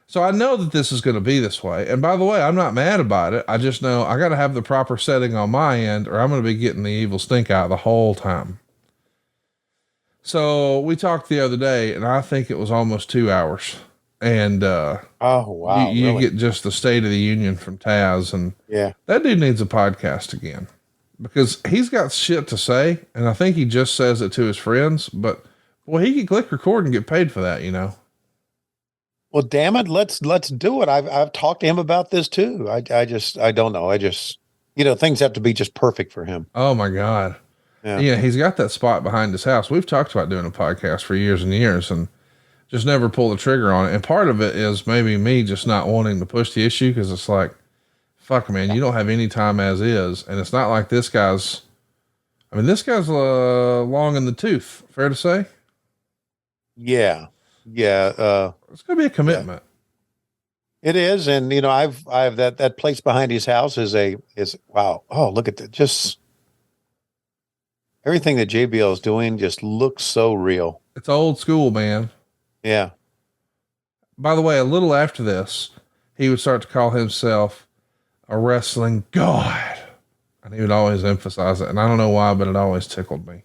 So I know that this is going to be this way. And by the way, I'm not mad about it. I just know I got to have the proper setting on my end or I'm going to be getting the evil stink out the whole time. So we talked the other day and I think it was almost 2 hours. And, oh, wow. You really? Get just the State of the Union from Taz. And yeah, that dude needs a podcast again because he's got shit to say. And I think he just says it to his friends, but well, he could click record and get paid for that, you know? Well, damn it. Let's do it. I've talked to him about this too. I don't know. Things have to be just perfect for him. Oh my God. Yeah. He's got that spot behind his house. We've talked about doing a podcast for years and years and just never pull the trigger on it. And part of it is maybe me just not wanting to push the issue. Cause it's like, fuck man, you don't have any time as is. And it's not like this guy's long in the tooth. Fair to say? Yeah. Yeah. It's going to be a commitment. Yeah. It is. And I've that place behind his house is wow. Oh, look at that. Just everything that JBL is doing just looks so real. It's old school, man. Yeah. By the way, a little after this, he would start to call himself a wrestling god. And he would always emphasize it. And I don't know why, but it always tickled me.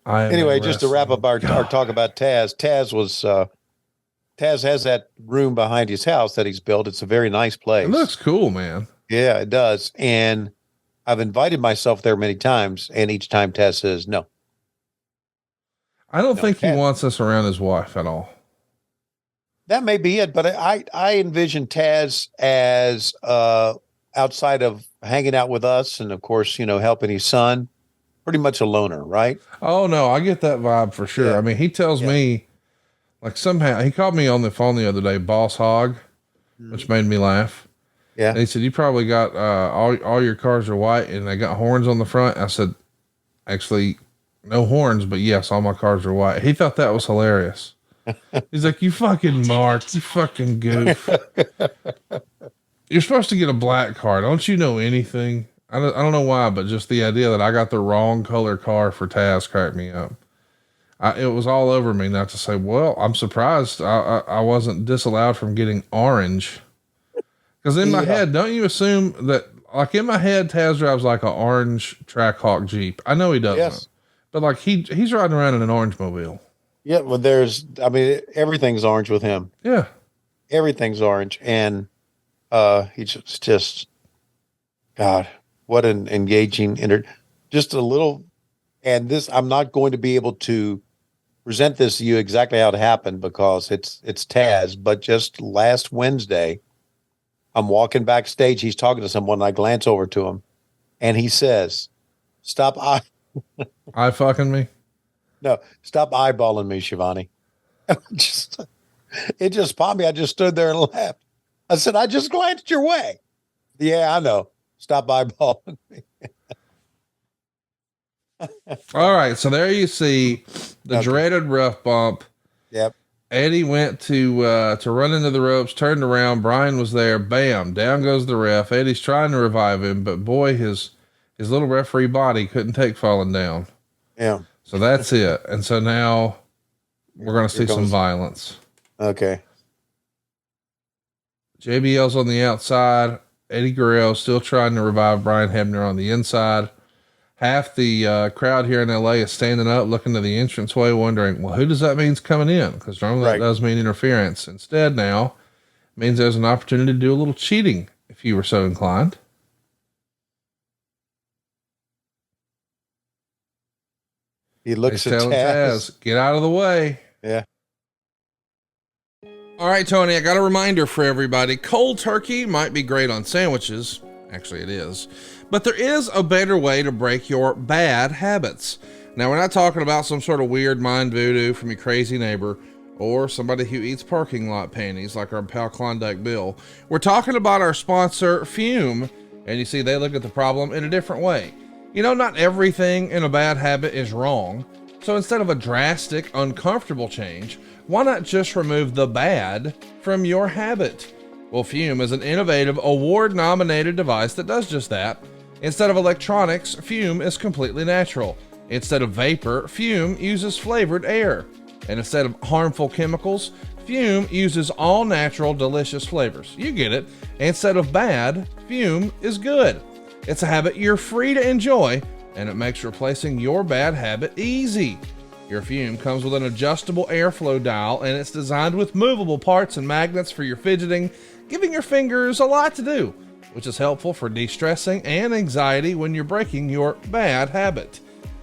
Anyway, just to wrap up our talk about Taz, Taz has that room behind his house that he's built. It's a very nice place. It looks cool, man. Yeah, it does. And I've invited myself there many times, and each time Taz says no. I don't think he wants us around his wife at all. That may be it, but I envision Taz as outside of hanging out with us and, of course, helping his son. Pretty much a loner, right? Oh no, I get that vibe for sure. Yeah. I mean, he tells me like somehow he called me on the phone the other day, boss hog, which made me laugh. Yeah. And he said, you probably got, all your cars are white and they got horns on the front. I said, actually no horns, but yes, all my cars are white. He thought that was hilarious. He's like, you fucking Mark, you fucking goof. You're supposed to get a black car. Don't you know anything? I don't know why, but just the idea that I got the wrong color car for Taz cracked me up. It was all over me not to say, well, I'm surprised I wasn't disallowed from getting orange. Cause in my head, don't you assume that like in my head, Taz drives like an orange Trackhawk Jeep. I know he doesn't, yes. But like he's riding around in an orange mobile. Yeah. Well, everything's orange with him. Yeah. Everything's orange. And, he's just, God, what an engaging, just a little, and this, I'm not going to be able to present this to you exactly how it happened because it's Taz, but just last Wednesday, I'm walking backstage. He's talking to someone and I glance over to him and he says, stop. I fucking me. No, stop eyeballing me, Schiavone. It just popped me. I just stood there and laughed. I said, I just glanced your way. Yeah, I know. Stop eyeballing me. All right. So there you see the dreaded rough bump. Yep. Eddie went to run into the ropes, turned around. Brian was there. Bam, down goes the ref. Eddie's trying to revive him, but boy, his little referee body couldn't take falling down. Yeah. So that's it. And so now we're going to see some violence. Okay. JBL's on the outside. Eddie Guerrero still trying to revive Brian Hebner on the inside. Half the crowd here in LA is standing up, looking to the entranceway, wondering, well, who does that mean's coming in? Because normally that does mean interference. Instead, now it means there's an opportunity to do a little cheating if you were so inclined. He looks at Taz. Get out of the way. Yeah. All right, Tony, I got a reminder for everybody. Cold turkey might be great on sandwiches. Actually, it is. But there is a better way to break your bad habits. Now, we're not talking about some sort of weird mind voodoo from your crazy neighbor or somebody who eats parking lot panties like our pal Klondike Bill. We're talking about our sponsor, Fume. And you see, they look at the problem in a different way. You know, not everything in a bad habit is wrong. So instead of a drastic, uncomfortable change, why not just remove the bad from your habit? Well, Fume is an innovative, award-nominated device that does just that. Instead of electronics, Fume is completely natural. Instead of vapor, Fume uses flavored air. And instead of harmful chemicals, Fume uses all natural, delicious flavors. You get it. Instead of bad, Fume is good. It's a habit you're free to enjoy, and it makes replacing your bad habit easy. Your Fume comes with an adjustable airflow dial, and it's designed with movable parts and magnets for your fidgeting, giving your fingers a lot to do, which is helpful for de-stressing and anxiety when you're breaking your bad habit.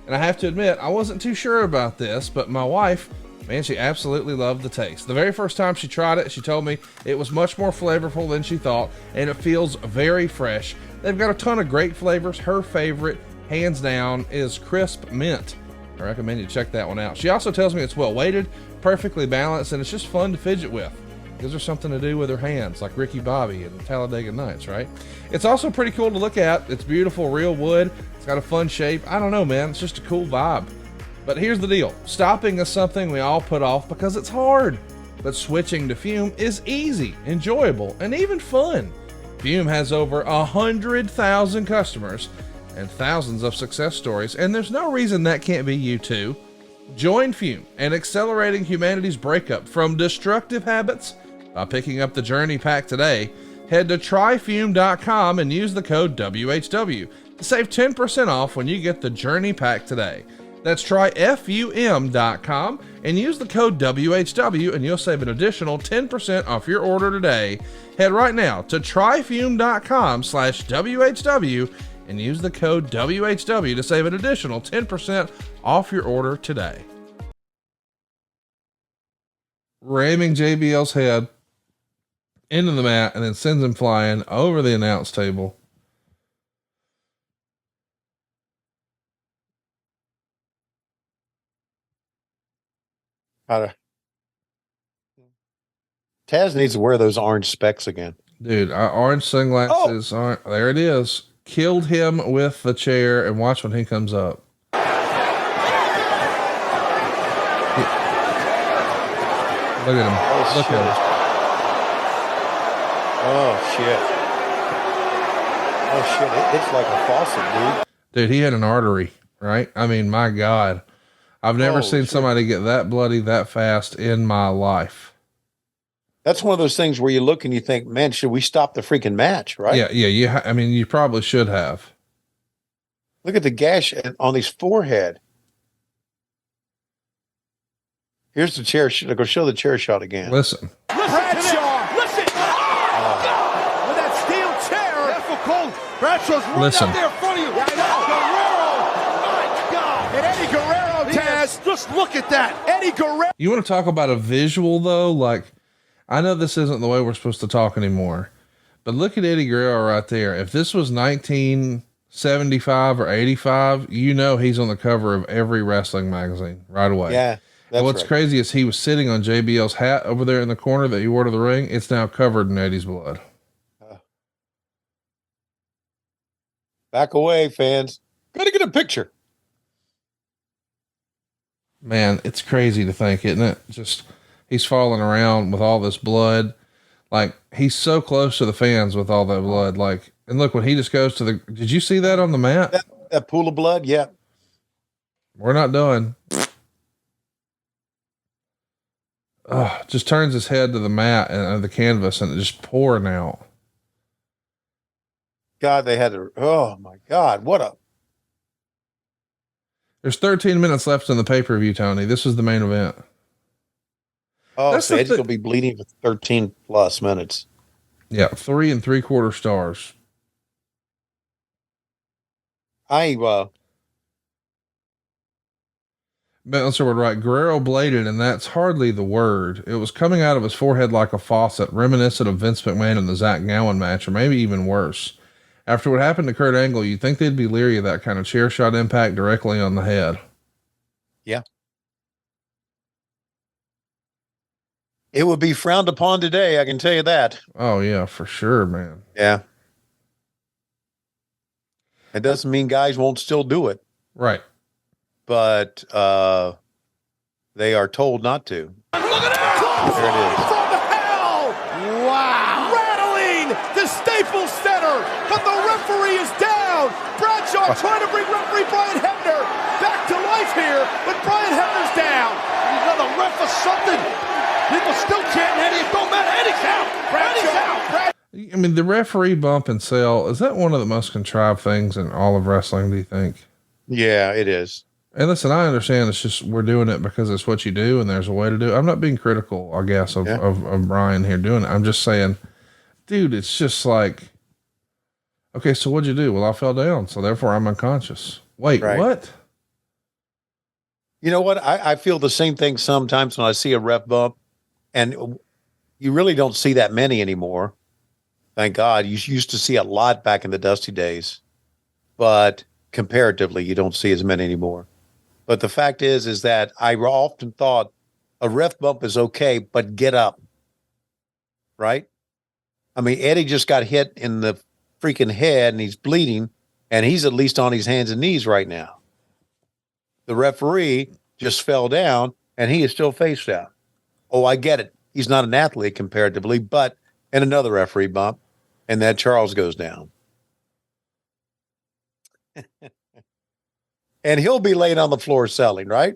And I have to admit, I wasn't too sure about this, but my wife, man, she absolutely loved the taste. The very first time she tried it, she told me it was much more flavorful than she thought, and it feels very fresh. They've got a ton of great flavors. Her favorite, hands down, is crisp mint. I recommend you check that one out. She also tells me it's well weighted, perfectly balanced, and it's just fun to fidget with. Gives her something to do with her hands, like Ricky Bobby and Talladega Nights, right? It's also pretty cool to look at. It's beautiful, real wood. It's got a fun shape. I don't know, man. It's just a cool vibe. But here's the deal. Stopping is something we all put off because it's hard. But switching to Fume is easy, enjoyable, and even fun. Fume has over 100,000 customers and thousands of success stories, and there's no reason that can't be you too. Join Fume in accelerating humanity's breakup from destructive habits by picking up the Journey Pack today. Head to tryfume.com and use the code WHW to save 10% off when you get the Journey Pack today. That's tryfum.com and use the code WHW and you'll save an additional 10% off your order today. Head right now to tryfume.com/WHW and use the code WHW to save an additional 10% off your order today. Ramming JBL's head into the mat and then sends him flying over the announce table. Taz needs to wear those orange specs again. Dude, our orange sunglasses aren't there. It is. Killed him with the chair, and watch when he comes up. Look at him. Look at him. Oh shit. Oh shit. It's like a faucet, dude. Dude, he had an artery, right? I mean, my God. I've never seen somebody get that bloody that fast in my life. That's one of those things where you look and you think, man, should we stop the freaking match, right? Yeah. I mean, you probably should have. Look at the gash on his forehead. Here's the chair. Go show the chair shot again. Listen. Bradshaw, listen. Oh, God. With that steel chair. Difficult. Bradshaw's right out there in front of you. Yeah, Guerrero. My God. And Eddie Guerrero, Taz. Just look at that. Eddie Guerrero. You want to talk about a visual, though? Like, I know this isn't the way we're supposed to talk anymore, but look at Eddie Guerrero right there. If this was 1975 or 85, you know he's on the cover of every wrestling magazine right away. Yeah. And what's crazy is he was sitting on JBL's hat over there in the corner that he wore to the ring. It's now covered in Eddie's blood. Back away, fans. Gotta get a picture. Man, it's crazy to think, isn't it? Just... he's falling around with all this blood. Like, he's so close to the fans with all that blood. Like, and look, when he just goes to the, did you see that on the mat? That pool of blood? Yeah. We're not done. Just turns his head to the mat and the canvas and it's just pouring out. God, they had to, oh my God. There's 13 minutes left in the pay-per-view, Tony. This is the main event. Oh, so Eddie's going to be bleeding for 13 plus minutes. Yeah, 3 3/4 stars. Bentley would write, Guerrero bladed, and that's hardly the word. It was coming out of his forehead like a faucet, reminiscent of Vince McMahon in the Zach Gowen match, or maybe even worse. After what happened to Kurt Angle, you'd think they'd be leery of that kind of chair shot impact directly on the head. Yeah. It would be frowned upon today, I can tell you that. Oh, yeah, for sure, man. Yeah. It doesn't mean guys won't still do it. Right. But they are told not to. Look at that! There it is. From hell! Wow! Rattling the Staples Center, but the referee is down. Bradshaw trying to bring referee Brian Hebner back to life here, but Brian Hebner's down. You got the ref or something. People still chanting Eddie. It don't matter. Eddie's out. Eddie's out. I mean, the referee bump and sell, is that one of the most contrived things in all of wrestling, do you think? Yeah, it is. And listen, I understand it's just, we're doing it because it's what you do and there's a way to do it. I'm not being critical, I guess, of Brian here doing it. I'm just saying, dude, it's just like, okay, so what'd you do? Well, I fell down, so therefore I'm unconscious. Wait, what? You know what? I feel the same thing sometimes when I see a ref bump, and you really don't see that many anymore. Thank God. You used to see a lot back in the Dusty days, but comparatively, you don't see as many anymore. But the fact is that I often thought a ref bump is okay, but get up, right? I mean, Eddie just got hit in the freaking head and he's bleeding, and he's at least on his hands and knees right now. The referee just fell down and he is still face down. Oh, I get it. He's not an athlete comparatively, but and another referee bump, and that Charles goes down. And he'll be laying on the floor selling, right?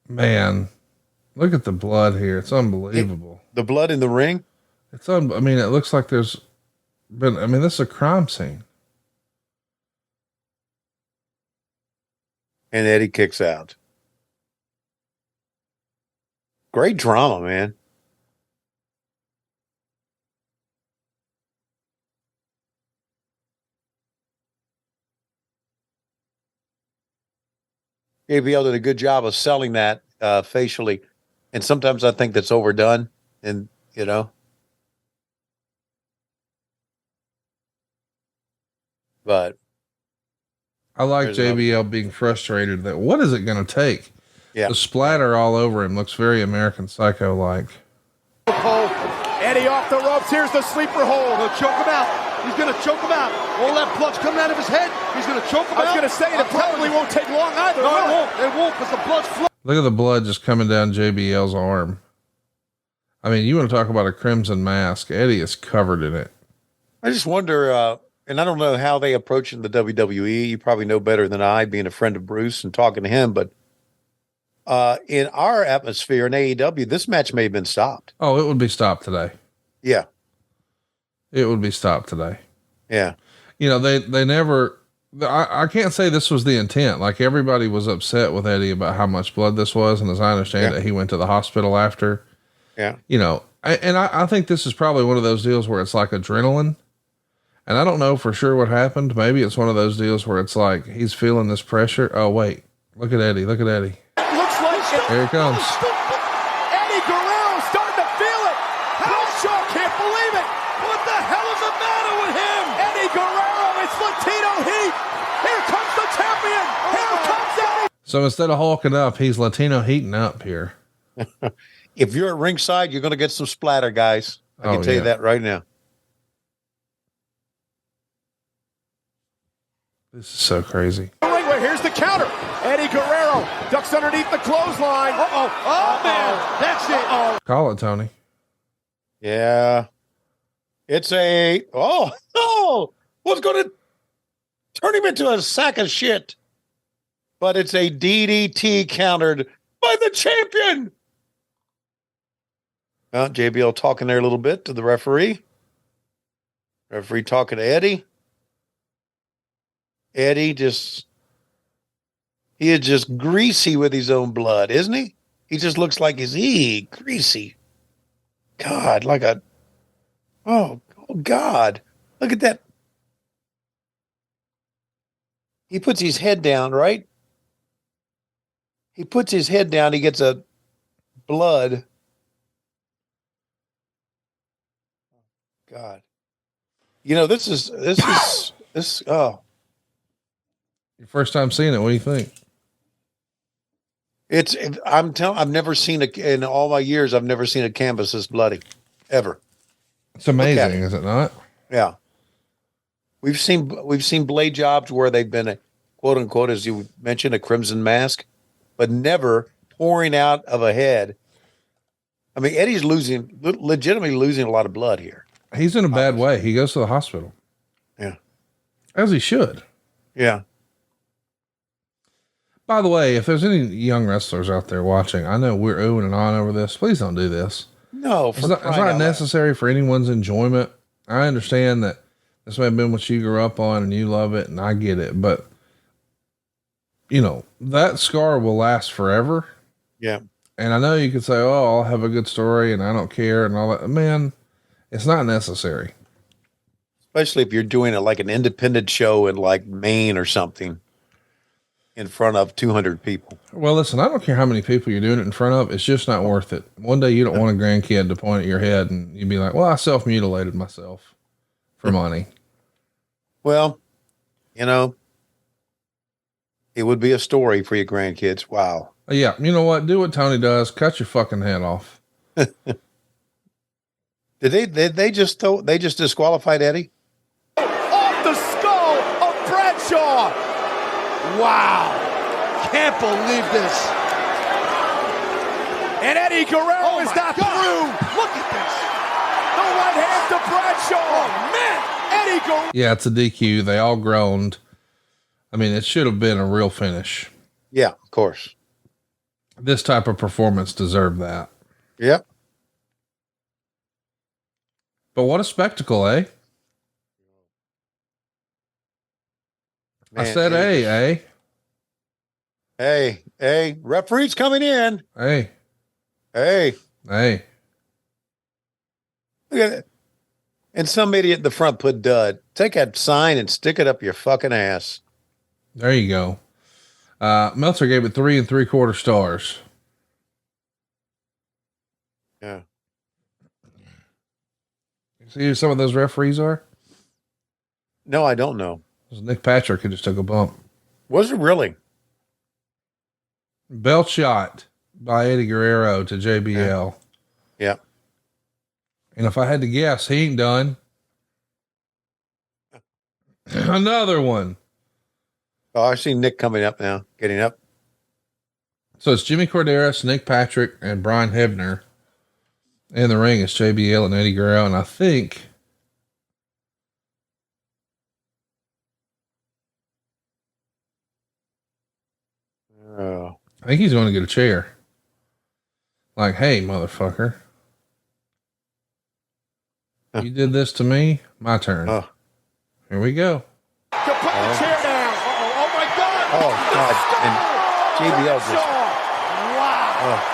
Man, look at the blood here. It's unbelievable. The blood in the ring? It's I mean, it looks like there's been, this is a crime scene. And Eddie kicks out. Great drama, man. JBL did a good job of selling that facially. And sometimes I think that's overdone. And, you know. But. I like JBL being frustrated that what is it going to take? Yeah. The splatter all over him looks very American Psycho-like. Eddie off the ropes. Here's the sleeper hold. He'll choke him out. He's going to choke him out. All that blood's coming out of his head. He's going to choke him out. I was going to say it probably won't take long either. No, it won't. It won't because the blood's flowing. Look at the blood just coming down JBL's arm. I mean, you want to talk about a crimson mask. Eddie is covered in it. I just wonder, and I don't know how they approach it in the WWE. You probably know better than I, being a friend of Bruce and talking to him, but in our atmosphere in AEW, this match may have been stopped. Oh, it would be stopped today. Yeah. It would be stopped today. Yeah. You know, they never, I can't say this was the intent. Like everybody was upset with Eddie about how much blood this was. And as I understand it, he went to the hospital after. Yeah. You know, I think this is probably one of those deals where it's like adrenaline. And I don't know for sure what happened. Maybe it's one of those deals where it's like he's feeling this pressure. Oh, wait, look at Eddie. Look at Eddie. Looks like Here he comes. Eddie Guerrero starting to feel it. Bradshaw can't believe it. What the hell is the matter with him? Eddie Guerrero, it's Latino heat. Here comes the champion. Here comes Eddie. So instead of hulking up, he's Latino heating up here. If you're at ringside, you're going to get some splatter, guys. I can tell you that right now. This is so crazy. Here's the counter. Eddie Guerrero ducks underneath the clothesline. Oh, man. That's it. Call it, Tony. Yeah. It's what's going to turn him into a sack of shit? But it's a DDT countered by the champion. JBL talking there a little bit to the referee. Referee talking to Eddie. Eddie he is just greasy with his own blood, isn't he? He just looks like he's greasy. God, oh God. Look at that. He puts his head down, right? He puts his head down. He gets a blood. God. You know, this is, oh. Your first time seeing it. What do you think? I've never seen in all my years, I've never seen a canvas this bloody ever. It's amazing, is it not? Yeah. We've seen blade jobs where they've been a quote unquote, as you mentioned, a crimson mask, but never pouring out of a head. I mean, Eddie's legitimately losing a lot of blood here. He's in a bad way. He goes to the hospital. Yeah. As he should. Yeah. By the way, if there's any young wrestlers out there watching, I know we're oohing and on over this. Please don't do this. No, it's not necessary for anyone's enjoyment. I understand that this may have been what you grew up on and you love it, and I get it, but you know, that scar will last forever. Yeah. And I know you could say, oh, I'll have a good story and I don't care and all that. Man, it's not necessary. Especially if you're doing it like an independent show in like Maine or something in front of 200 people. Well, listen, I don't care how many people you're doing it in front of. It's just not worth it. One day you don't want a grandkid to point at your head and you'd be like, well, I self-mutilated myself for money. Well, you know, it would be a story for your grandkids. Wow. Yeah. You know what? Do what Tony does. Cut your fucking head off. Did they just disqualified Eddie? Off the skull of Bradshaw. Wow. Can't believe this. And Eddie Guerrero is not through. Look at this. The right hand to Bradshaw. Oh, man. Eddie Guerrero. Yeah, it's a DQ. They all groaned. I mean, it should have been a real finish. Yeah, of course. This type of performance deserved that. Yep. But what a spectacle, eh? Man, I said, hey. Hey, referee's coming in. Hey. Look at it. And some idiot in the front put dud. Take that sign and stick it up your fucking ass. There you go. Meltzer gave it 3 3/4 stars. Yeah. See who some of those referees are? No, I don't know. It was Nick Patrick who just took a bump. Was it really? Belt shot by Eddie Guerrero to JBL. Yeah. And if I had to guess, he ain't done. Another one. Oh, I see Nick coming up now, getting up. So it's Jimmy Corderas, Nick Patrick, and Brian Hebner. In the ring, it's JBL and Eddie Guerrero, and I think he's going to get a chair. Like, hey, motherfucker. You did this to me. My turn. Oh. Here we go. To put the chair down. Oh my God. Oh, God. And JBL just. Wow.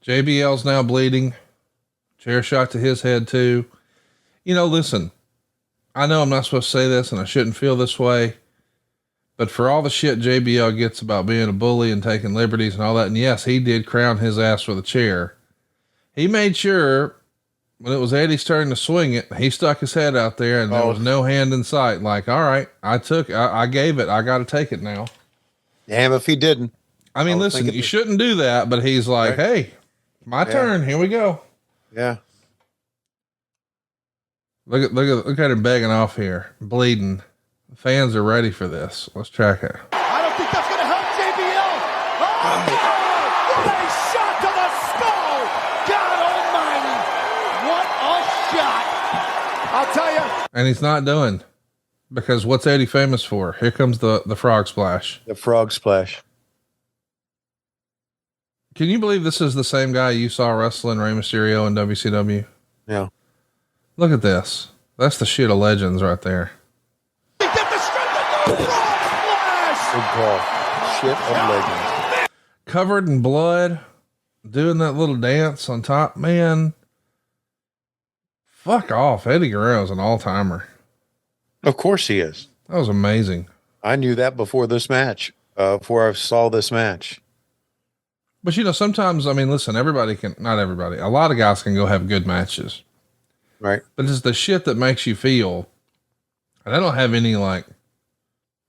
JBL's now bleeding. Chair shot to his head too. You know, listen, I know I'm not supposed to say this and I shouldn't feel this way, but for all the shit JBL gets about being a bully and taking liberties and all that, and yes, he did crown his ass with a chair. He made sure when it was Eddie's turn to swing it, he stuck his head out there and there was no hand in sight. Like, all right, I gave it. I got to take it now. Damn if he didn't. I mean, listen, you shouldn't do that, but he's like, hey, my turn. Here we go. Yeah. Look at him begging off here, bleeding. The fans are ready for this. Let's track it. I don't think that's going to help JBL. Oh, what a shot to the skull. God almighty. What a shot. I'll tell you. And he's not doing, because what's Eddie famous for? Here comes the frog splash. The frog splash. Can you believe this is the same guy you saw wrestling Rey Mysterio in WCW? Yeah. Look at this. That's the shit of legends right there. He get the strength of the frog splash. Good call. Shit of legends. Covered in blood, doing that little dance on top. Man, fuck off. Eddie Guerrero's an all-timer. Of course he is. That was amazing. I knew that before this match, before I saw this match. But you know, sometimes, I mean, listen, not everybody, a lot of guys can go have good matches. Right. But it's the shit that makes you feel, and I don't have any like,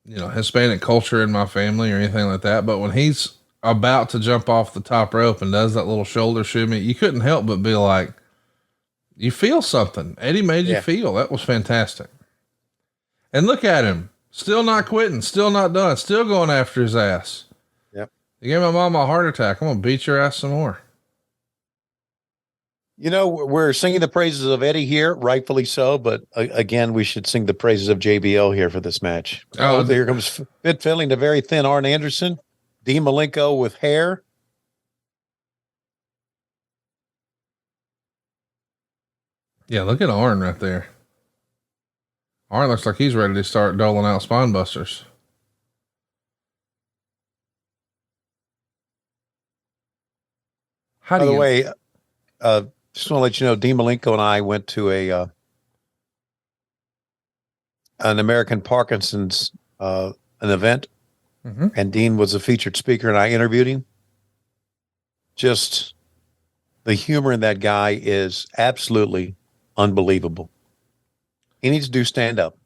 you know, Hispanic culture in my family or anything like that. But when he's about to jump off the top rope and does that little shoulder shimmy, you couldn't help but be like, you feel something. Eddie made you feel. That was fantastic. And look at him. Still not quitting. Still not done. Still going after his ass. Yep. You gave my mom a heart attack. I'm going to beat your ass some more. You know, we're singing the praises of Eddie here, rightfully so, but again, we should sing the praises of JBL here for this match. Oh, here comes fit filling the very thin Arn Anderson, Dean Malenko with hair. Yeah, look at Arn right there. Arn looks like he's ready to start doling out spine busters. By the way, just want to let you know, Dean Malenko and I went to an American Parkinson's an event, and Dean was a featured speaker, and I interviewed him. Just the humor in that guy is absolutely unbelievable. He needs to do stand up.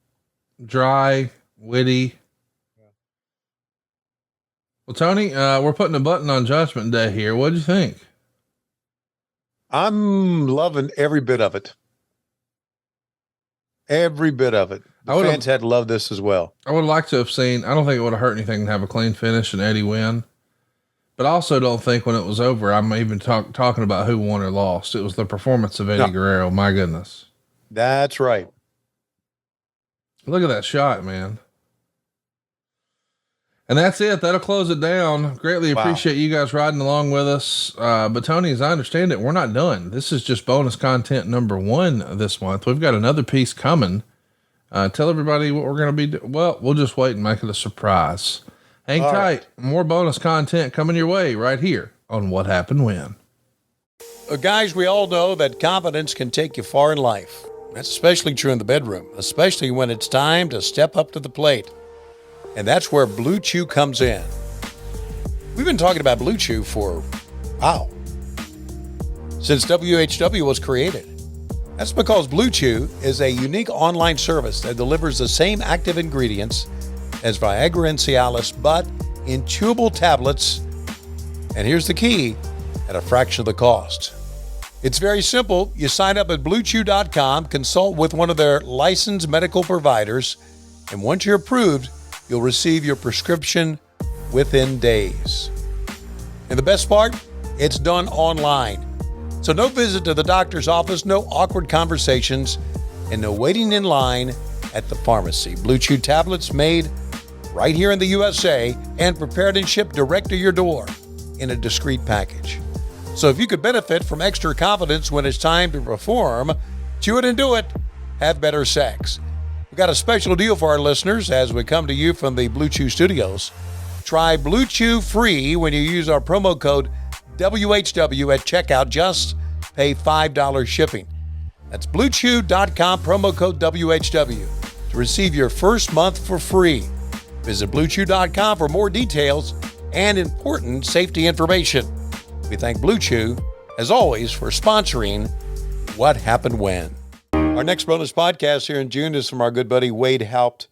Dry, witty. Well, Tony, we're putting a button on Judgment Day here. What do you think? I'm loving every bit of it. Every bit of it. The fans had to love this as well. I would like to have seen, I don't think it would have hurt anything to have a clean finish and Eddie win. But I also don't think when it was over, I'm even talking about who won or lost. It was the performance of Eddie Guerrero. My goodness. That's right. Look at that shot, man. And that's it. That'll close it down. Greatly appreciate you guys riding along with us. But Tony, as I understand it, we're not done. This is just bonus content number 1 this month. We've got another piece coming. Tell everybody what we're going to be doing. Well, we'll just wait and make it a surprise. Hang tight. Right. More bonus content coming your way right here on What Happened When. Guys, we all know that confidence can take you far in life. That's especially true in the bedroom, especially when it's time to step up to the plate. And that's where Blue Chew comes in. We've been talking about Blue Chew for, since WHW was created. That's because Blue Chew is a unique online service that delivers the same active ingredients as Viagra and Cialis, but in chewable tablets. And here's the key, at a fraction of the cost. It's very simple. You sign up at bluechew.com, consult with one of their licensed medical providers, and once you're approved, you'll receive your prescription within days. And the best part, it's done online. So no visit to the doctor's office, no awkward conversations, and no waiting in line at the pharmacy. Blue Chew tablets made right here in the USA and prepared and shipped direct to your door in a discreet package. So if you could benefit from extra confidence when it's time to perform, chew it and do it. Have better sex. We've got a special deal for our listeners as we come to you from the Blue Chew studios. Try Blue Chew free when you use our promo code WHW at checkout. Just pay $5 shipping. That's bluechew.com, promo code WHW to receive your first month for free. Visit bluechew.com for more details and important safety information. We thank Blue Chew, as always, for sponsoring What Happened When. Our next bonus podcast here in June is from our good buddy Wade Haupt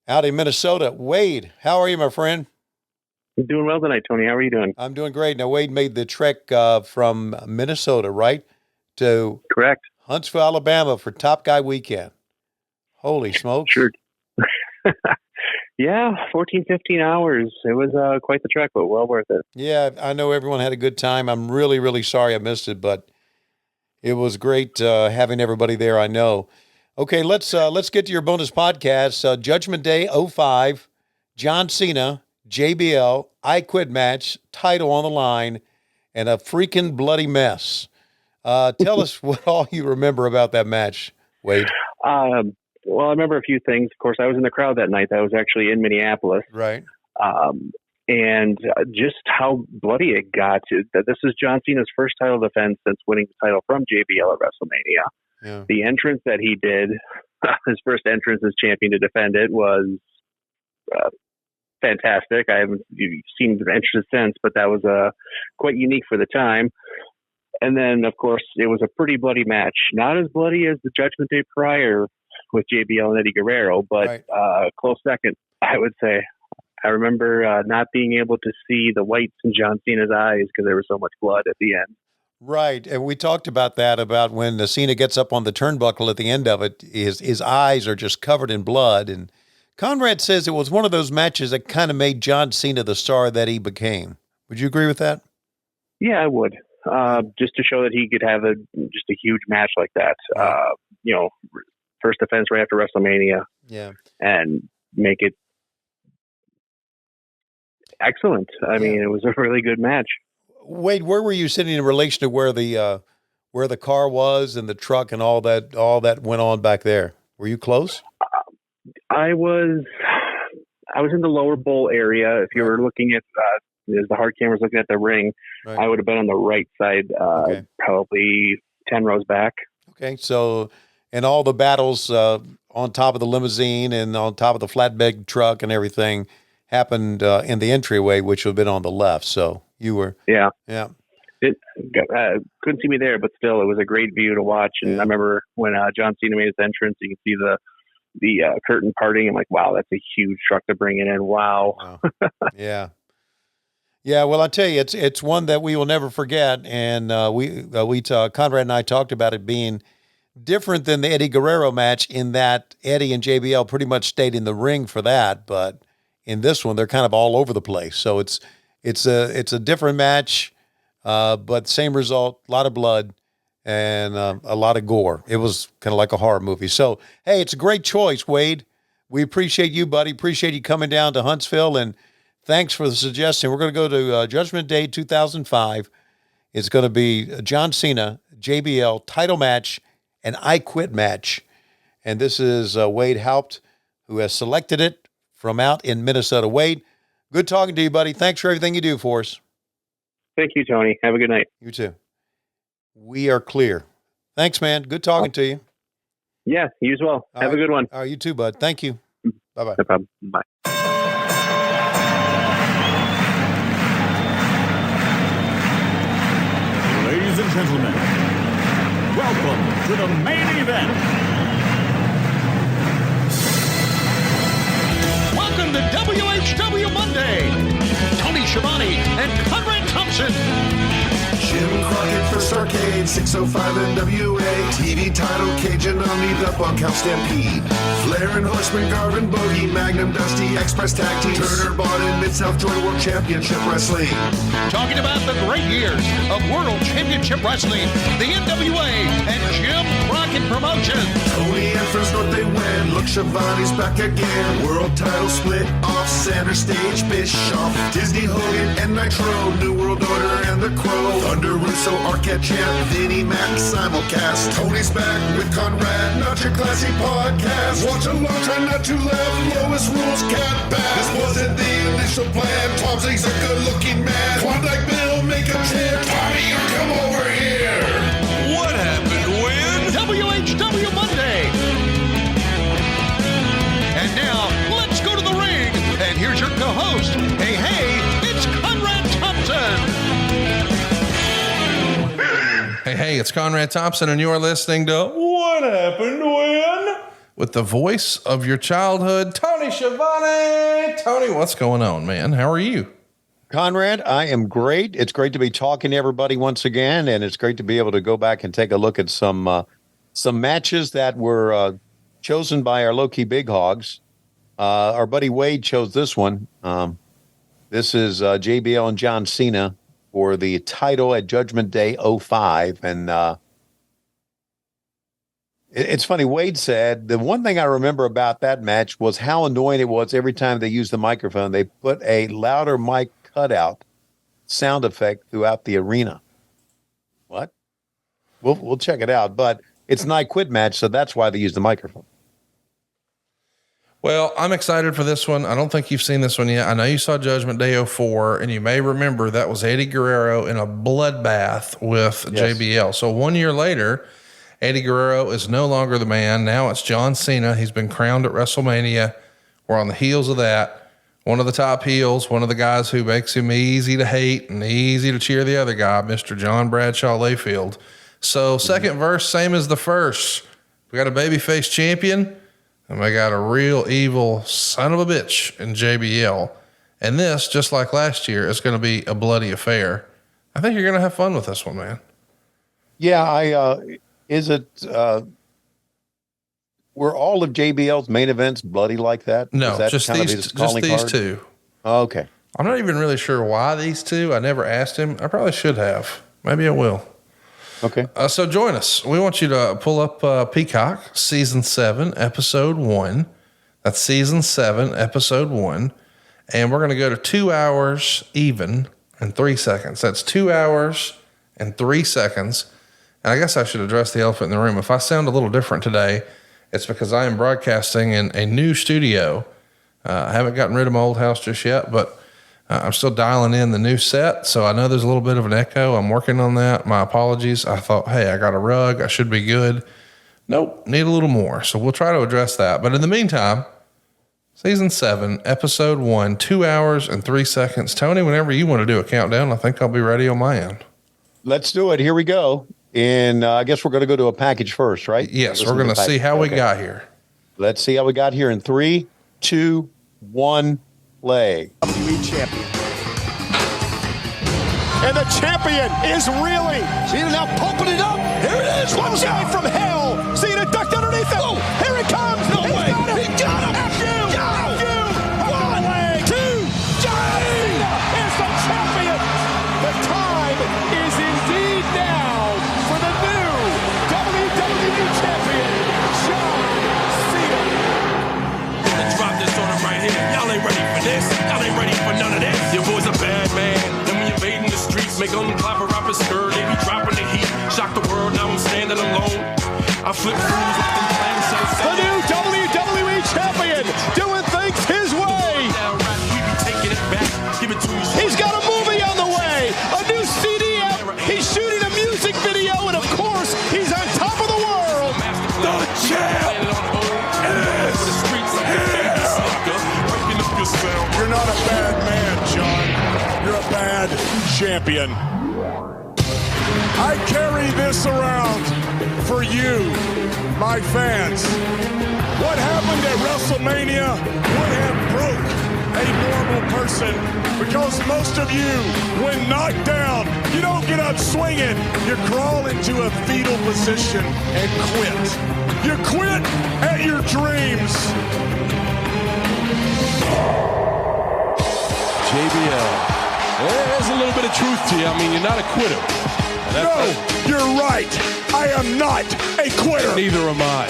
out in Minnesota. Wade, how are you, my friend? I'm doing well tonight, Tony. How are you doing? I'm doing great. Now, Wade made the trek from Minnesota, right, to Correct. Huntsville, Alabama for Top Guy Weekend. Holy smokes. Sure. Yeah, 14, 15 hours. It was quite the trek, but well worth it. Yeah, I know everyone had a good time. I'm really, really sorry I missed it, but it was great having everybody there, I know. Okay, let's get to your bonus podcast. Judgment Day 05, John Cena, JBL, I Quit match, title on the line, and a freaking bloody mess. Tell us what all you remember about that match, Wade. Well, I remember a few things. Of course, I was in the crowd that night. I was actually in Minneapolis. Right. And just how bloody it got. This is John Cena's first title defense since winning the title from JBL at WrestleMania. Yeah. The entrance that he did, his first entrance as champion to defend it, was fantastic. I haven't seen the entrance since, but that was quite unique for the time. And then, of course, it was a pretty bloody match. Not as bloody as the Judgment Day prior with JBL and Eddie Guerrero, but close second, I would say. I remember not being able to see the whites in John Cena's eyes because there was so much blood at the end. Right. And we talked about that, about when Cena gets up on the turnbuckle at the end of it, his eyes are just covered in blood. And Conrad says it was one of those matches that kind of made John Cena the star that he became. Would you agree with that? Yeah, I would. Just to show that he could have just a huge match like that. First defense right after WrestleMania. Yeah. And make it excellent. I mean, it was a really good match. Wade, where were you sitting in relation to where the car was and the truck and all that went on back there? Were you close? I was in the lower bowl area. If you were looking at as the hard camera's looking at the ring, right. I would have been on the right side, probably 10 rows back. Okay, so and all the battles on top of the limousine and on top of the flatbed truck and everything happened in the entryway, which would have been on the left. So you were yeah. It couldn't see me there, but still, it was a great view to watch. And I remember when John Cena made his entrance, you can see the curtain parting. I'm like, wow, that's a huge truck to bring it in. Wow. Yeah. Yeah, well, I tell you, it's one that we will never forget, and Conrad and I talked about it being different than the Eddie Guerrero match in that Eddie and JBL pretty much stayed in the ring for that, but in this one they're kind of all over the place. So it's a different match, but same result, a lot of blood and a lot of gore. It was kind of like a horror movie. So hey, it's a great choice, Wade. We appreciate you, buddy. Appreciate you coming down to Huntsville, and thanks for the suggestion. We're going to go to Judgment Day 2005. It's going to be John Cena, JBL, title match, and I Quit match. And this is Wade Haupt, who has selected it from out in Minnesota. Wade, good talking to you, buddy. Thanks for everything you do for us. Thank you, Tony. Have a good night. You too. We are clear. Thanks, man. Good talking to you. Yeah, you as well. Have a good one. All right, you too, bud. Thank you. Bye-bye. No problem. Bye. Ladies and gentlemen, welcome to the main event. Welcome to WHW Monday. Tony Schiavone and Conrad Thompson. Jim Crockett First Arcade, 605 NWA. TV title, Cajun Omni, the Bunkhouse Stampede. Flair and Horseman, Garvin, Bogey, Magnum, Dusty, Express Tag Team. Turner, Bond, and Mid-South Joint World Championship Wrestling. Talking about the great years of World Championship Wrestling, the NWA, and Jim Crockett Promotions. Tony and Friends North, they win. Look, Schiavone's back again. World title split off center stage, Bischoff, Disney, Hogan, and Nitro. New World Order and the Crow. Thunder, Russo, Arquette, Champ, Vinnie, Mac, simulcast. Tony's back with Conrad, not your classy podcast. Watch along, try not to laugh. Lowest rules can't pass. This wasn't the initial plan. Tom Zigg's a good-looking man. Klondike Bill, make a chant. Tommy, you come over here. What happened when? WHW Monday. And now, let's go to the ring. And here's your co-host. Hey, it's Conrad Thompson. Hey, it's Conrad Thompson, and you are listening to What Happened When? With the voice of your childhood, Tony Schiavone. Tony, what's going on, man? How are you? Conrad, I am great. It's great to be talking to everybody once again, and it's great to be able to go back and take a look at some matches that were chosen by our low-key big hogs. Our buddy Wade chose this one. This is JBL and John Cena for the title at Judgment Day 05. And it's funny, Wade said, the one thing I remember about that match was how annoying it was every time they used the microphone. They put a louder mic cutout sound effect throughout the arena. What? We'll check it out. But it's an I Quit match, so that's why they use the microphone. Well, I'm excited for this one. I don't think you've seen this one yet. I know you saw Judgment Day 04, and you may remember that was Eddie Guerrero in a bloodbath with JBL. So 1 year later, Eddie Guerrero is no longer the man. Now it's John Cena. He's been crowned at WrestleMania. We're on the heels of that. One of the top heels, one of the guys who makes him easy to hate and easy to cheer the other guy, Mr. John Bradshaw Layfield. So second verse, same as the first. We got a babyface champion, and we got a real evil son of a bitch in JBL. And this, just like last year, is going to be a bloody affair. I think you're going to have fun with this one, man. Yeah, is it, were all of JBL's main events bloody like that? No, that just these two. Oh, okay. I'm not even really sure why these two. I never asked him. I probably should have. Maybe I will. Okay. So join us. We want you to pull up Peacock, season 7, episode 1. That's season 7, episode 1. And we're going to go to 2 hours even and 3 seconds. That's 2 hours and 3 seconds. And I guess I should address the elephant in the room. If I sound a little different today, it's because I am broadcasting in a new studio. I haven't gotten rid of my old house just yet, but I'm still dialing in the new set. So I know there's a little bit of an echo. I'm working on that. My apologies. I thought, hey, I got a rug. I should be good. Nope, need a little more. So we'll try to address that. But in the meantime, season 7, episode 1, 2 hours and 3 seconds. Tony, whenever you want to do a countdown, I think I'll be ready on my end. Let's do it. Here we go. And I guess we're going to go to a package first, right? Yes, we're going to see how we got here. Let's see how we got here in 3, 2, 1, play. WWE champion. And the champion is reeling. See it now, pumping it up. Here it is. Watch out from hell. See it ducked underneath him. Oh, here it comes. No way. He got him. One leg. 2. Cena is the champion. The time is indeed now for the new WWE champion, John Cena. Let's drop this on him right here. Y'all ain't ready for this. Y'all ain't ready for none of this. Your boy's a bad man. Then we invading the streets, make them clap a rapper skirt. They be dropping the heat. Shock the world, now I'm standing alone. I flip fools with them plans so sad. The new WWE champion doing things his way. We be taking it back. Give it to me. He's got a movie on the way. A new CD out. He's shooting a music video, and of course, he's on top of the world. The champ is here. You're not a bad man, John. You're a bad champion. I carry this around for you, my fans. What happened at WrestleMania would have broke a normal person, because most of you, when knocked down, you don't get up swinging. You crawl into a fetal position and quit. You quit at your dreams. JBL. There's a little bit of truth to you. I mean, you're not a quitter. No, you're right. I am not a quitter. Neither am I.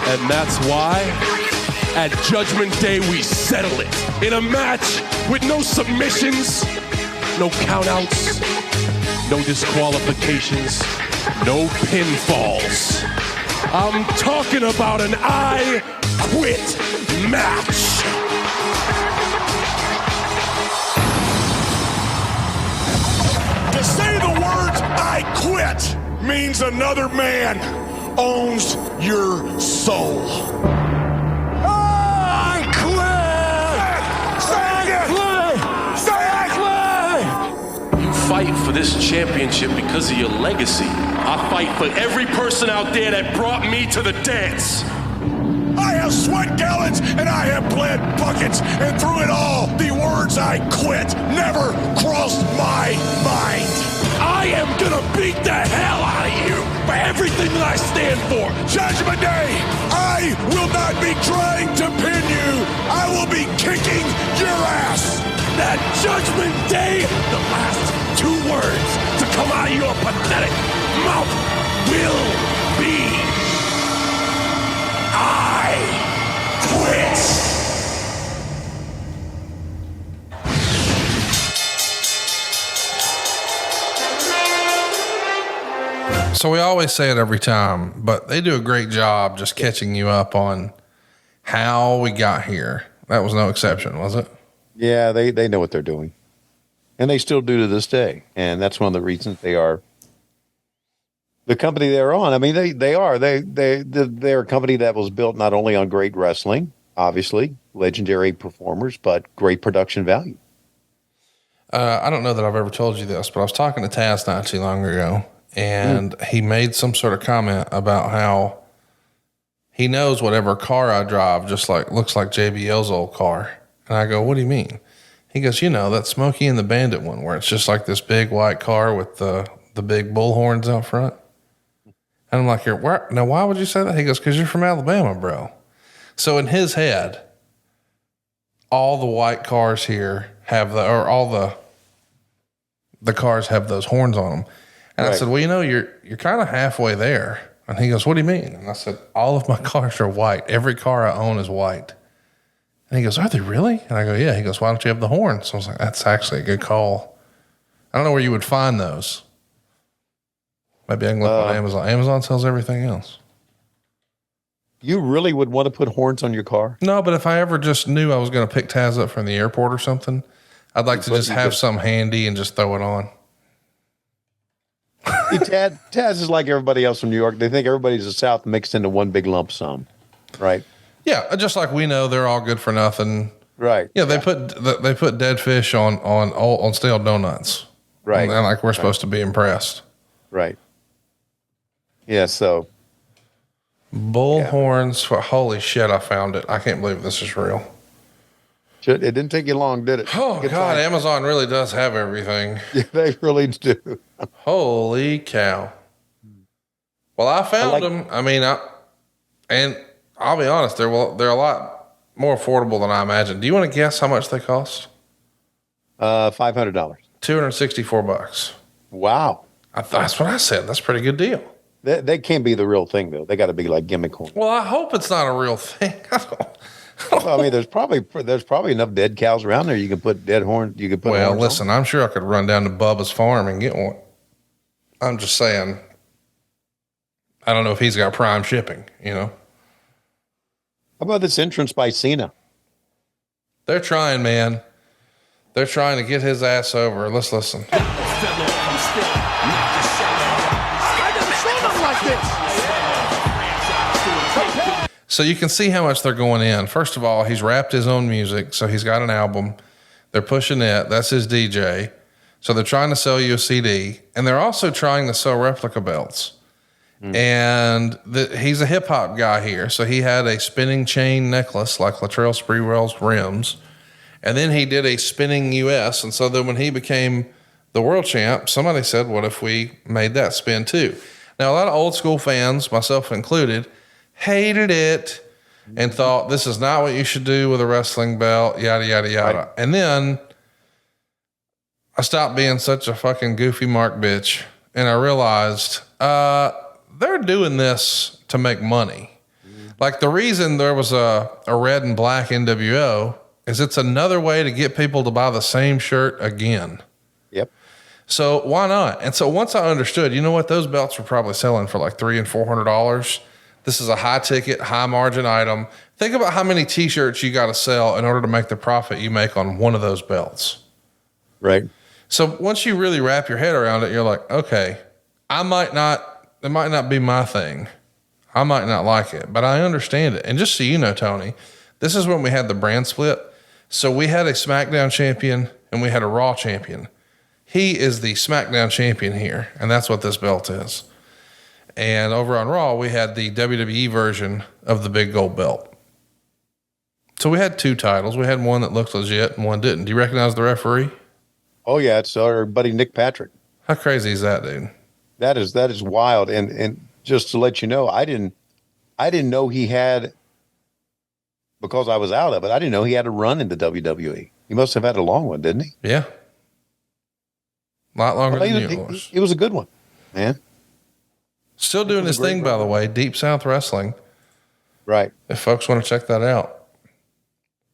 And that's why at Judgment Day we settle it. In a match with no submissions, no countouts, no disqualifications, no pinfalls. I'm talking about an I Quit match. To say the words I quit means another man owns your soul. I quit! Say I quit! You fight for this championship because of your legacy. I fight for every person out there that brought me to the dance. I have sweat gallons and I have bled buckets, and through it all, the words I quit never crossed my mind. I am gonna beat the hell out of you for everything that I stand for. Judgment Day, I will not be trying to pin you. I will be kicking your ass. That Judgment Day, the last 2 words to come out of your pathetic mouth will be I quit. So we always say it every time, but they do a great job just catching you up on how we got here. That was no exception, was it? Yeah, they know what they're doing. And they still do to this day. And that's one of the reasons they are the company they're on. I mean, they're a company that was built not only on great wrestling, obviously, legendary performers, but great production value. I don't know that I've ever told you this, but I was talking to Taz not too long ago, and he made some sort of comment about how he knows whatever car I drive just like looks like JBL's old car. And I go, what do you mean? He goes, that Smokey and the Bandit one where it's just like this big white car with the the big bull horns out front. And I'm like, now why would you say that? He goes, because you're from Alabama, bro. So in his head, all the white cars here have all the cars have those horns on them. And I said, well, you're kind of halfway there. And he goes, what do you mean? And I said, all of my cars are white. Every car I own is white. And he goes, are they really? And I go, yeah. He goes, why don't you have the horns? So I was like, that's actually a good call. I don't know where you would find those. Maybe I can look on Amazon. Amazon sells everything else. You really would want to put horns on your car? No, but if I ever just knew I was going to pick Taz up from the airport or something, I'd like to just have some handy and just throw it on. See, Taz is like everybody else from New York. They think everybody's the South mixed into one big lump sum, right? Yeah, just like we know they're all good for nothing, right? Yeah, they put dead fish on stale donuts, right? And like we're supposed to be impressed, right? Yeah. So bull horns for holy shit! I found it. I can't believe this is real. It didn't take you long, did it? Oh God, time. Amazon really does have everything. Yeah, they really do. Holy cow! Well, I found them. I mean, and I'll be honest, they're a lot more affordable than I imagined. Do you want to guess how much they cost? $500. $264. Wow, that's what I said. That's a pretty good deal. They can't be the real thing though. They got to be like gimmick horns. Well, I hope it's not a real thing. Well, I mean, there's probably enough dead cows around there. You can put dead horn. You could put. Well, listen, I'm sure I could run down to Bubba's farm and get one. I'm just saying. I don't know if he's got prime shipping. How about this entrance by Cena? They're trying, man. They're trying to get his ass over. Let's listen. I never seen him like this. So you can see how much they're going in. First of all, he's rapped his own music. So he's got an album. They're pushing it. That's his DJ. So they're trying to sell you a CD. And they're also trying to sell replica belts. And he's a hip hop guy here. So he had a spinning chain necklace like Latrell Sprewell's rims. And then he did a spinning US. And so then when he became the world champ, somebody said, what if we made that spin too? Now, a lot of old school fans, myself included, hated it and thought this is not what you should do with a wrestling belt, yada, yada, yada. Right. And then I stopped being such a fucking goofy Mark bitch. And I realized, they're doing this to make money. Like the reason there was a red and black NWO is it's another way to get people to buy the same shirt again. Yep. So why not? And so once I understood, you know what? Those belts were probably selling for like $300 and $400. This is a high ticket, high margin item. Think about how many t-shirts you got to sell in order to make the profit you make on one of those belts. Right. So once you really wrap your head around it, you're like, okay, it might not be my thing. I might not like it, but I understand it. And just so you know, Tony, this is when we had the brand split. So we had a SmackDown champion and we had a Raw champion. He is the SmackDown champion here, and that's what this belt is. And over on Raw, we had the WWE version of the big gold belt. So we had two titles. We had one that looked legit and one didn't. Do you recognize the referee? Oh yeah, it's our buddy Nick Patrick. How crazy is that, dude? That is wild. And just to let you know, I didn't know he had, because I was out of it, I didn't know he had a run in the WWE. He must have had a long one, didn't he? Yeah. A lot longer than you was. It was a good one, man. Still doing his thing, by the way, Deep South Wrestling. Right. If folks want to check that out.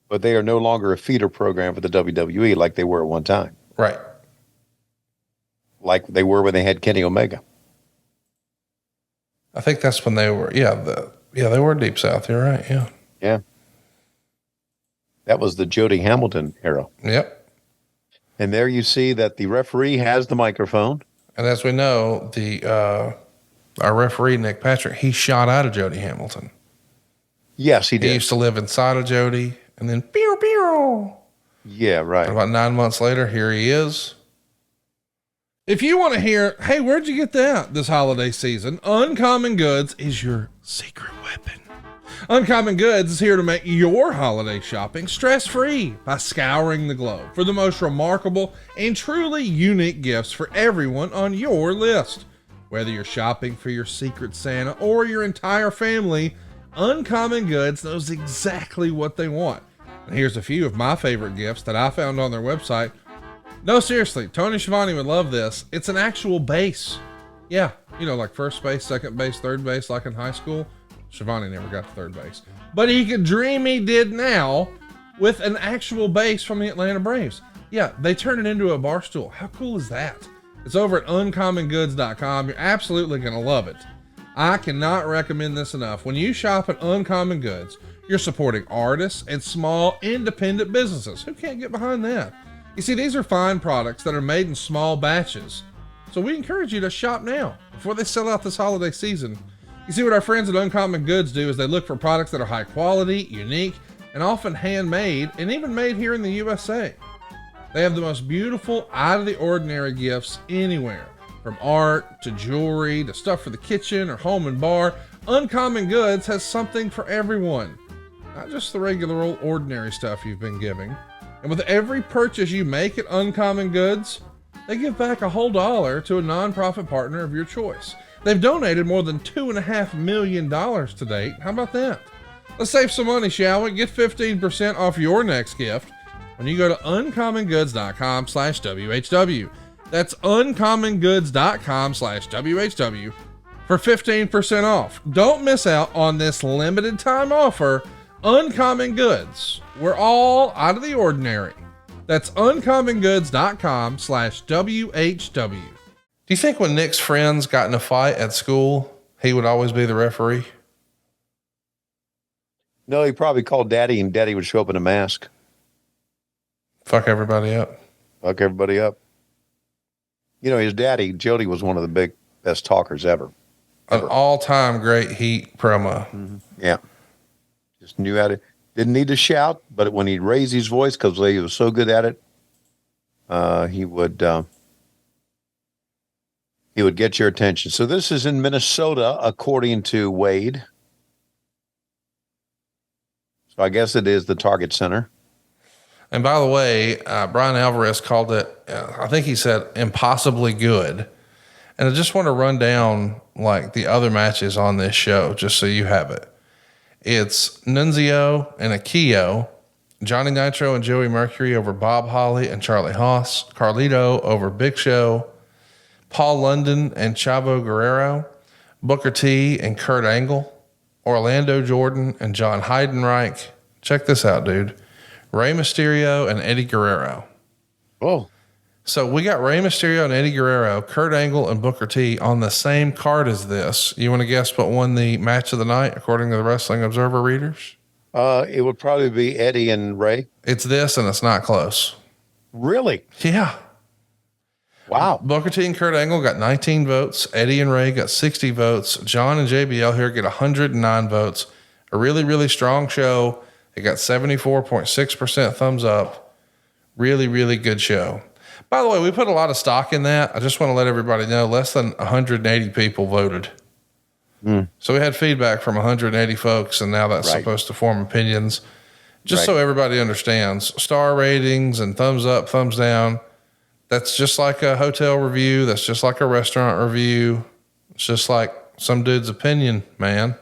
But they are no longer a feeder program for the WWE like they were at one time. Right. Like they were when they had Kenny Omega. I think that's when they were, they were Deep South. You're right, yeah. Yeah. That was the Jody Hamilton era. Yep. And there you see that the referee has the microphone. And as we know, our referee, Nick Patrick, he shot out of Jody Hamilton. Yes, he did. He used to live inside of Jody and then pew, pew. Yeah, right. And about 9 months later, here he is. If you want to hear, hey, where'd you get that this holiday season? Uncommon Goods is your secret weapon. Uncommon Goods is here to make your holiday shopping stress-free by scouring the globe for the most remarkable and truly unique gifts for everyone on your list. Whether you're shopping for your secret Santa or your entire family, Uncommon Goods knows exactly what they want. And here's a few of my favorite gifts that I found on their website. No, seriously, Tony Schiavone would love this. It's an actual base. Yeah, you know, like first base, second base, third base, like in high school. Schiavone never got to third base. But he could dream he did now with an actual base from the Atlanta Braves. Yeah, they turn it into a bar stool. How cool is that? It's over at uncommongoods.com. You're absolutely going to love it. I cannot recommend this enough. When you shop at Uncommon Goods, you're supporting artists and small independent businesses. Who can't get behind that? You see, these are fine products that are made in small batches. So we encourage you to shop now before they sell out this holiday season. You see, what our friends at Uncommon Goods do is they look for products that are high quality, unique, and often handmade, and even made here in the USA. They have the most beautiful, out-of-the-ordinary gifts anywhere. From art to jewelry to stuff for the kitchen or home and bar, Uncommon Goods has something for everyone. Not just the regular old ordinary stuff you've been giving. And with every purchase you make at Uncommon Goods, they give back a whole $1 to a nonprofit partner of your choice. They've donated more than $2.5 million to date. How about that? Let's save some money, shall we? Get 15% off your next gift when you go to uncommongoods.com/WHW. That's uncommongoods.com/WHW for 15% off. Don't miss out on this limited time offer. Uncommon Goods. We're all out of the ordinary. That's uncommongoods.com/WHW. Do you think when Nick's friends got in a fight at school, he would always be the referee? No, he probably called Daddy, and Daddy would show up in a mask. Fuck everybody up. Fuck everybody up. You know, his daddy, Jody, was one of the best talkers ever. An all-time great Heat promo. Mm-hmm. Yeah. Just knew how to, didn't need to shout, but when he'd raise his voice, because he was so good at it, he would get your attention. So this is in Minnesota, according to Wade. So I guess it is the Target Center. And by the way, Brian Alvarez called it, I think he said, impossibly good. And I just want to run down like the other matches on this show, just so you have it. It's Nunzio and Akio, Johnny Nitro and Joey Mercury over Bob Holly and Charlie Haas, Carlito over Big Show, Paul London and Chavo Guerrero, Booker T and Kurt Angle, Orlando Jordan and John Heidenreich. Check this out, dude. Rey Mysterio and Eddie Guerrero. Oh. So we got Rey Mysterio and Eddie Guerrero, Kurt Angle and Booker T on the same card as this. You want to guess what won the match of the night, according to the Wrestling Observer readers? It would probably be Eddie and Rey. It's this, and it's not close. Really? Yeah. Wow. Booker T and Kurt Angle got 19 votes. Eddie and Rey got 60 votes. John and JBL here get 109 votes. A really, really strong show. It got 74.6% thumbs up. Really, really good show. By the way, we put a lot of stock in that. I just want to let everybody know less than 180 people voted. So we had feedback from 180 folks, and now that's supposed to form opinions. Just so everybody understands, star ratings and thumbs up, thumbs down, that's just like a hotel review. That's just like a restaurant review. It's just like some dude's opinion, man.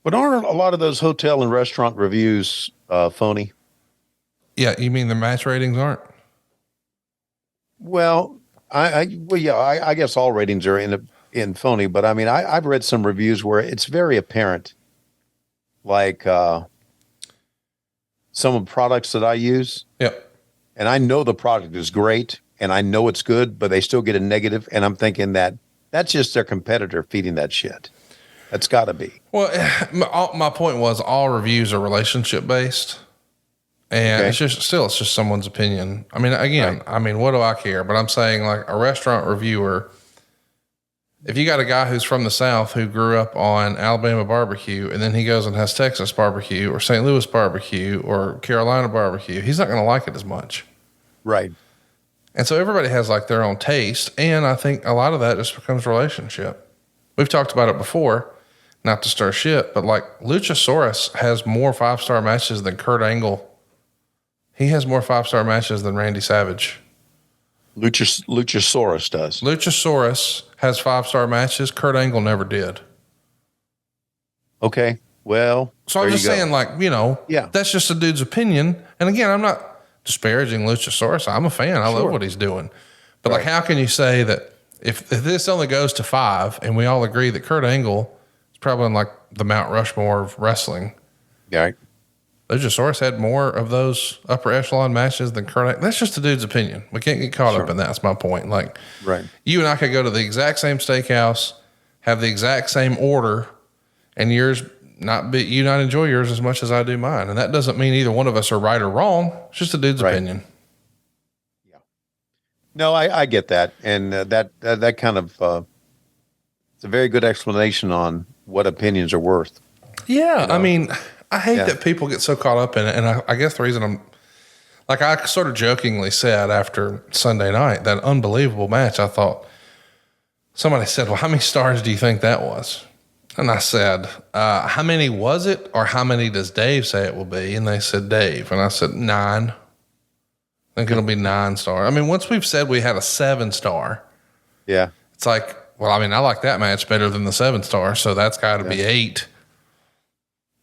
But aren't a lot of those hotel and restaurant reviews phony? Yeah, you mean the match ratings aren't? Well, I guess all ratings are in phony, but I mean, I've read some reviews where it's very apparent, like some of the products that I use. Yep. And I know the product is great, and I know it's good, but they still get a negative, and I'm thinking that's just their competitor feeding that shit. That's got to be. Well, my point was all reviews are relationship based. And it's just someone's opinion. I mean, again, what do I care? But I'm saying, like, a restaurant reviewer, if you got a guy who's from the South who grew up on Alabama barbecue, and then he goes and has Texas barbecue or St. Louis barbecue or Carolina barbecue, he's not going to like it as much. Right. And so everybody has like their own taste. And I think a lot of that just becomes relationship. We've talked about it before. not to stir shit, but like Luchasaurus has more 5-star matches than Kurt Angle. He has more 5-star matches than Randy Savage. Luchasaurus does. Luchasaurus has 5-star matches. Kurt Angle never did. Okay. Well, so I'm just saying, like, yeah, that's just a dude's opinion. And again, I'm not disparaging Luchasaurus. I'm a fan. I love what he's doing. But like, how can you say that if this only goes to 5 and we all agree that Kurt Angle is probably in like the Mount Rushmore of wrestling. Right. Luchasaurus had more of those upper echelon matches than Kurt Angle. That's just a dude's opinion. We can't get caught up in that. That's my point. Like, you and I could go to the exact same steakhouse, have the exact same order, and yours not enjoy yours as much as I do mine. And that doesn't mean either one of us are right or wrong. It's just a dude's opinion. No, I get that. And that kind of, it's a very good explanation on what opinions are worth. Yeah. I mean, I hate that people get so caught up in it. And I guess the reason I'm like, I sort of jokingly said after Sunday night, that unbelievable match, I thought somebody said, well, how many stars do you think that was? And I said, how many was it? Or how many does Dave say it will be? And they said, Dave. And I said, 9. I think it'll be 9 star. I mean, once we've said we had a 7-star, it's like, well, I mean, I like that match better than the 7-star, so that's got to be 8.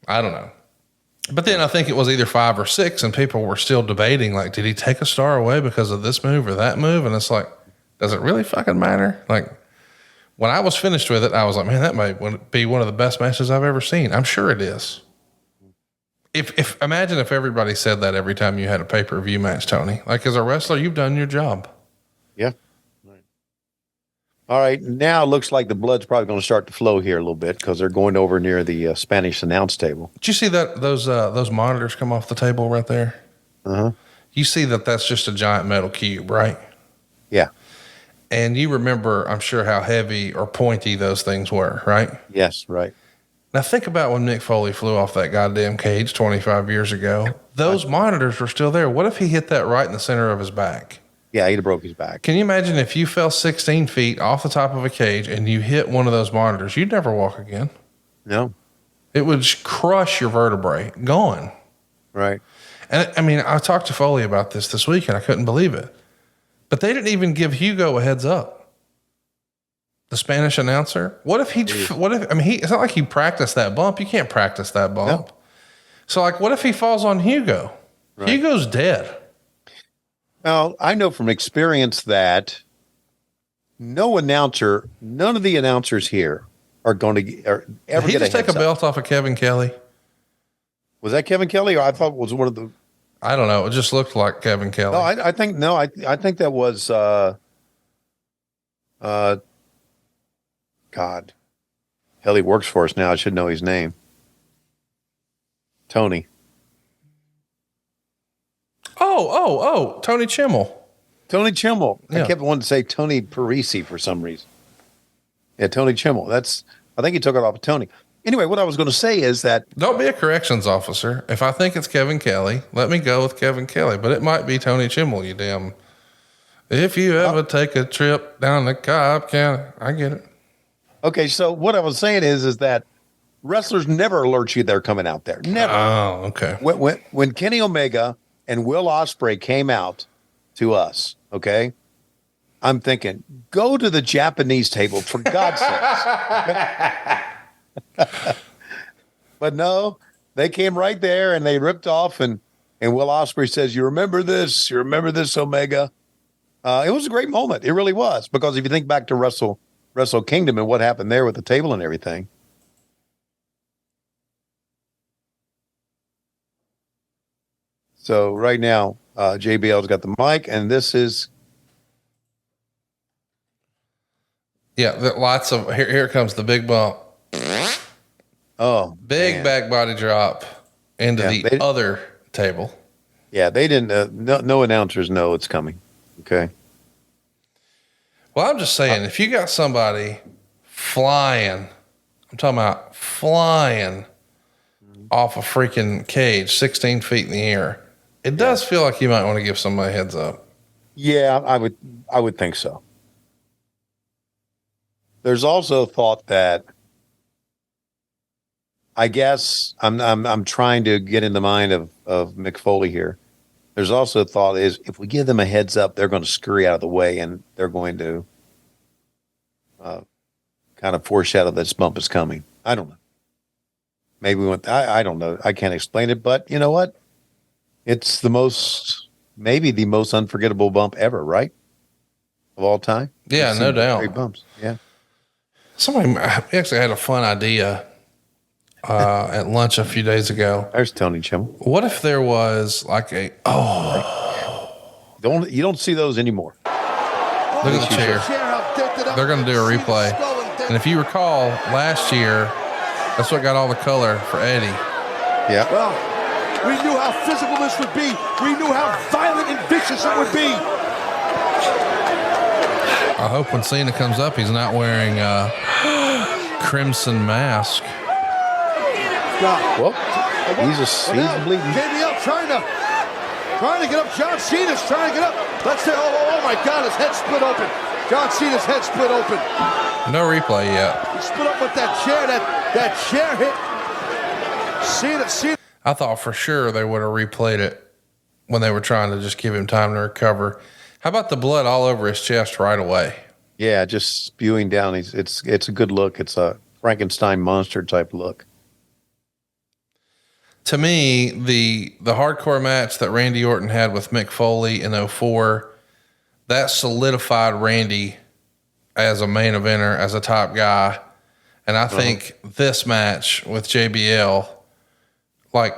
I don't know. But then I think it was either 5 or 6, and people were still debating, like, did he take a star away because of this move or that move? And it's like, does it really fucking matter? Like, when I was finished with it, I was like, man, that might be one of the best matches I've ever seen. I'm sure it is. If imagine if everybody said that every time you had a pay-per-view match, Tony. Like, as a wrestler, you've done your job. Yeah. All right. Now it looks like the blood's probably going to start to flow here a little bit because they're going over near the Spanish announce table. Did you see that those monitors come off the table right there? Uh-huh. You see that's just a giant metal cube, right? Yeah. And you remember, I'm sure, how heavy or pointy those things were, right? Yes, right. Now think about when Mick Foley flew off that goddamn cage 25 years ago. Those monitors were still there. What if he hit that right in the center of his back? Yeah, he'd have broke his back. Can you imagine if you fell 16 feet off the top of a cage and you hit one of those monitors? You'd never walk again. No. It would crush your vertebrae. Gone. Right. And I mean, I talked to Foley about this week and I couldn't believe it. But they didn't even give Hugo a heads up. The Spanish announcer. I mean, it's not like he practiced that bump. You can't practice that bump. No. So like, what if he falls on Hugo? Right. Hugo's dead. Now, I know from experience that none of the announcers here are going to ever get a heads up. Did he just take a belt off of Kevin Kelly? Was that Kevin Kelly, or I thought it was one of the? I don't know. It just looked like Kevin Kelly. No, I think that was God. Hell, he works for us now. I should know his name. Tony. Oh, Tony Chimmel. Tony Chimmel. Yeah. I kept wanting to say Tony Parisi for some reason. Yeah, Tony Chimmel. I think he took it off of Tony. Anyway, what I was going to say is that... Don't be a corrections officer. If I think it's Kevin Kelly, let me go with Kevin Kelly. But it might be Tony Chimmel, you damn... If you ever take a trip down to Cobb County, I get it. Okay, so what I was saying is that wrestlers never alert you they're coming out there. Never. Oh, okay. When Kenny Omega and Will Ospreay came out to us, okay, I'm thinking, go to the Japanese table, for God's sakes. But no, they came right there and they ripped off, and Will Ospreay says, you remember this, Omega? It was a great moment. It really was, because if you think back to Wrestle Kingdom and what happened there with the table and everything. So right now, JBL's got the mic, and this is. Yeah, lots of, here comes the big bump. Oh, big back body drop into the other table. Yeah, they didn't, no announcers know it's coming. Okay. Well, I'm just saying, if you got somebody flying, I'm talking about flying off a freaking cage 16 feet in the air, it does feel like you might want to give somebody a heads up. Yeah, I would think so. There's also thought that I guess I'm trying to get in the mind of Mick Foley here. There's also a thought is if we give them a heads up, they're going to scurry out of the way and they're going to kind of foreshadow this bump is coming. I don't know. Maybe we went. I don't know. I can't explain it, but you know what? It's maybe the most unforgettable bump ever, right? Of all time. Yeah, no doubt. Great bumps. Yeah. We actually had a fun idea at lunch a few days ago. There's Tony Chimmel. What if there was like you don't see those anymore. Look at the chair. They're going to do a replay. And if you recall, last year, that's what got all the color for Eddie. Yeah. Well, we knew how physical this would be. We knew how violent and vicious it would be. I hope when Cena comes up, he's not wearing a crimson mask. Well, he's bleeding. JBL trying to get up. John Cena's trying to get up. Let's say, oh my God, his head split open. John Cena's head split open. No replay yet. He split up with that chair. That chair hit Cena. I thought for sure they would have replayed it when they were trying to just give him time to recover. How about the blood all over his chest right away? Yeah, just spewing down. It's a good look. It's a Frankenstein monster type look. To me, the hardcore match that Randy Orton had with Mick Foley in 2004, that solidified Randy as a main eventer, as a top guy. And I think this match with JBL, like,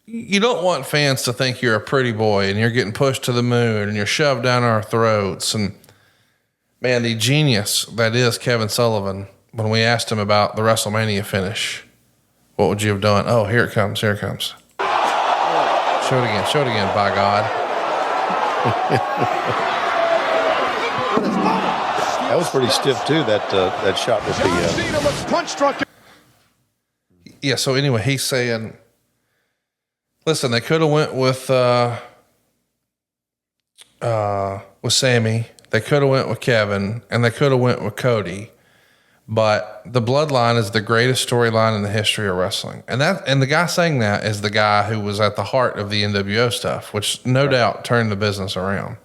you don't want fans to think you're a pretty boy and you're getting pushed to the moon and you're shoved down our throats. And man, the genius that is Kevin Sullivan, when we asked him about the WrestleMania finish, what would you have done? Oh, here it comes. Here it comes. Show it again. Show it again, by God. That was pretty stiff too. That shot with the. Yeah. So anyway, he's saying, listen, they could have went with Sammy. They could have went with Kevin, and they could have went with Cody. But the bloodline is the greatest storyline in the history of wrestling. And the guy saying that is the guy who was at the heart of the NWO stuff, which no doubt turned the business around.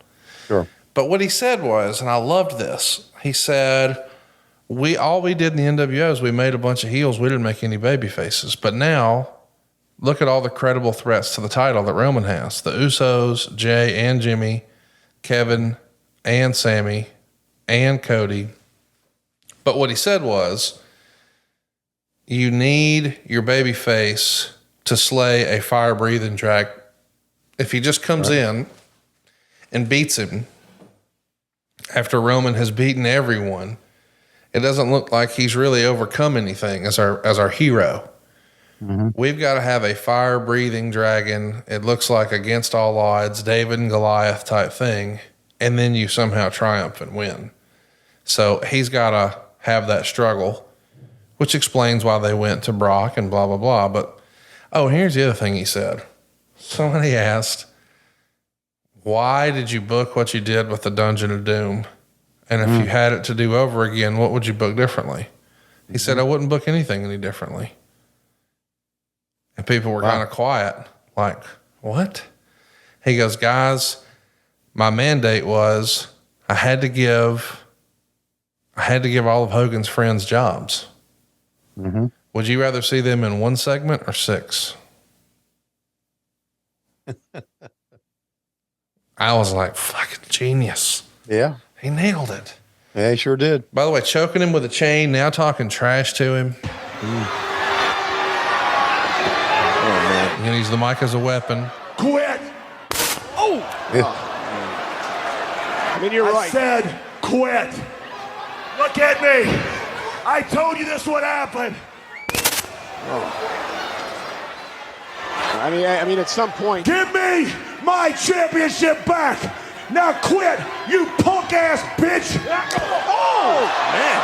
Sure. But what he said was, and I loved this, he said, all we did in the NWO is we made a bunch of heels. We didn't make any baby faces. But now, look at all the credible threats to the title that Roman has. The Usos, Jay and Jimmy, Kevin and Sammy and Cody. But what he said was, you need your baby face to slay a fire-breathing drag. If he just comes in and beats him after Roman has beaten everyone, it doesn't look like he's really overcome anything as our hero. Mm-hmm. We've got to have a fire-breathing dragon. It looks like against all odds, David and Goliath type thing, and then you somehow triumph and win. So he's got to have that struggle, which explains why they went to Brock and blah, blah, blah. But, here's the other thing he said. Somebody asked, why did you book what you did with the Dungeon of Doom? And if you had it to do over again, what would you book differently? He said, I wouldn't book anything any differently. And people were kind of quiet, like, what? He goes, guys, my mandate was I had to give all of Hogan's friends jobs. Mm-hmm. Would you rather see them in one segment or 6? I was like, fucking genius. Yeah. He nailed it. Yeah, he sure did. By the way, choking him with a chain, now talking trash to him. Oh, man. And use the mic as a weapon. Quit. Oh. Yeah. I mean, you're right. I said quit. Look at me. I told you this would happen. I mean, at some point. Give me my championship back. Now quit, you punk ass bitch. Oh, man.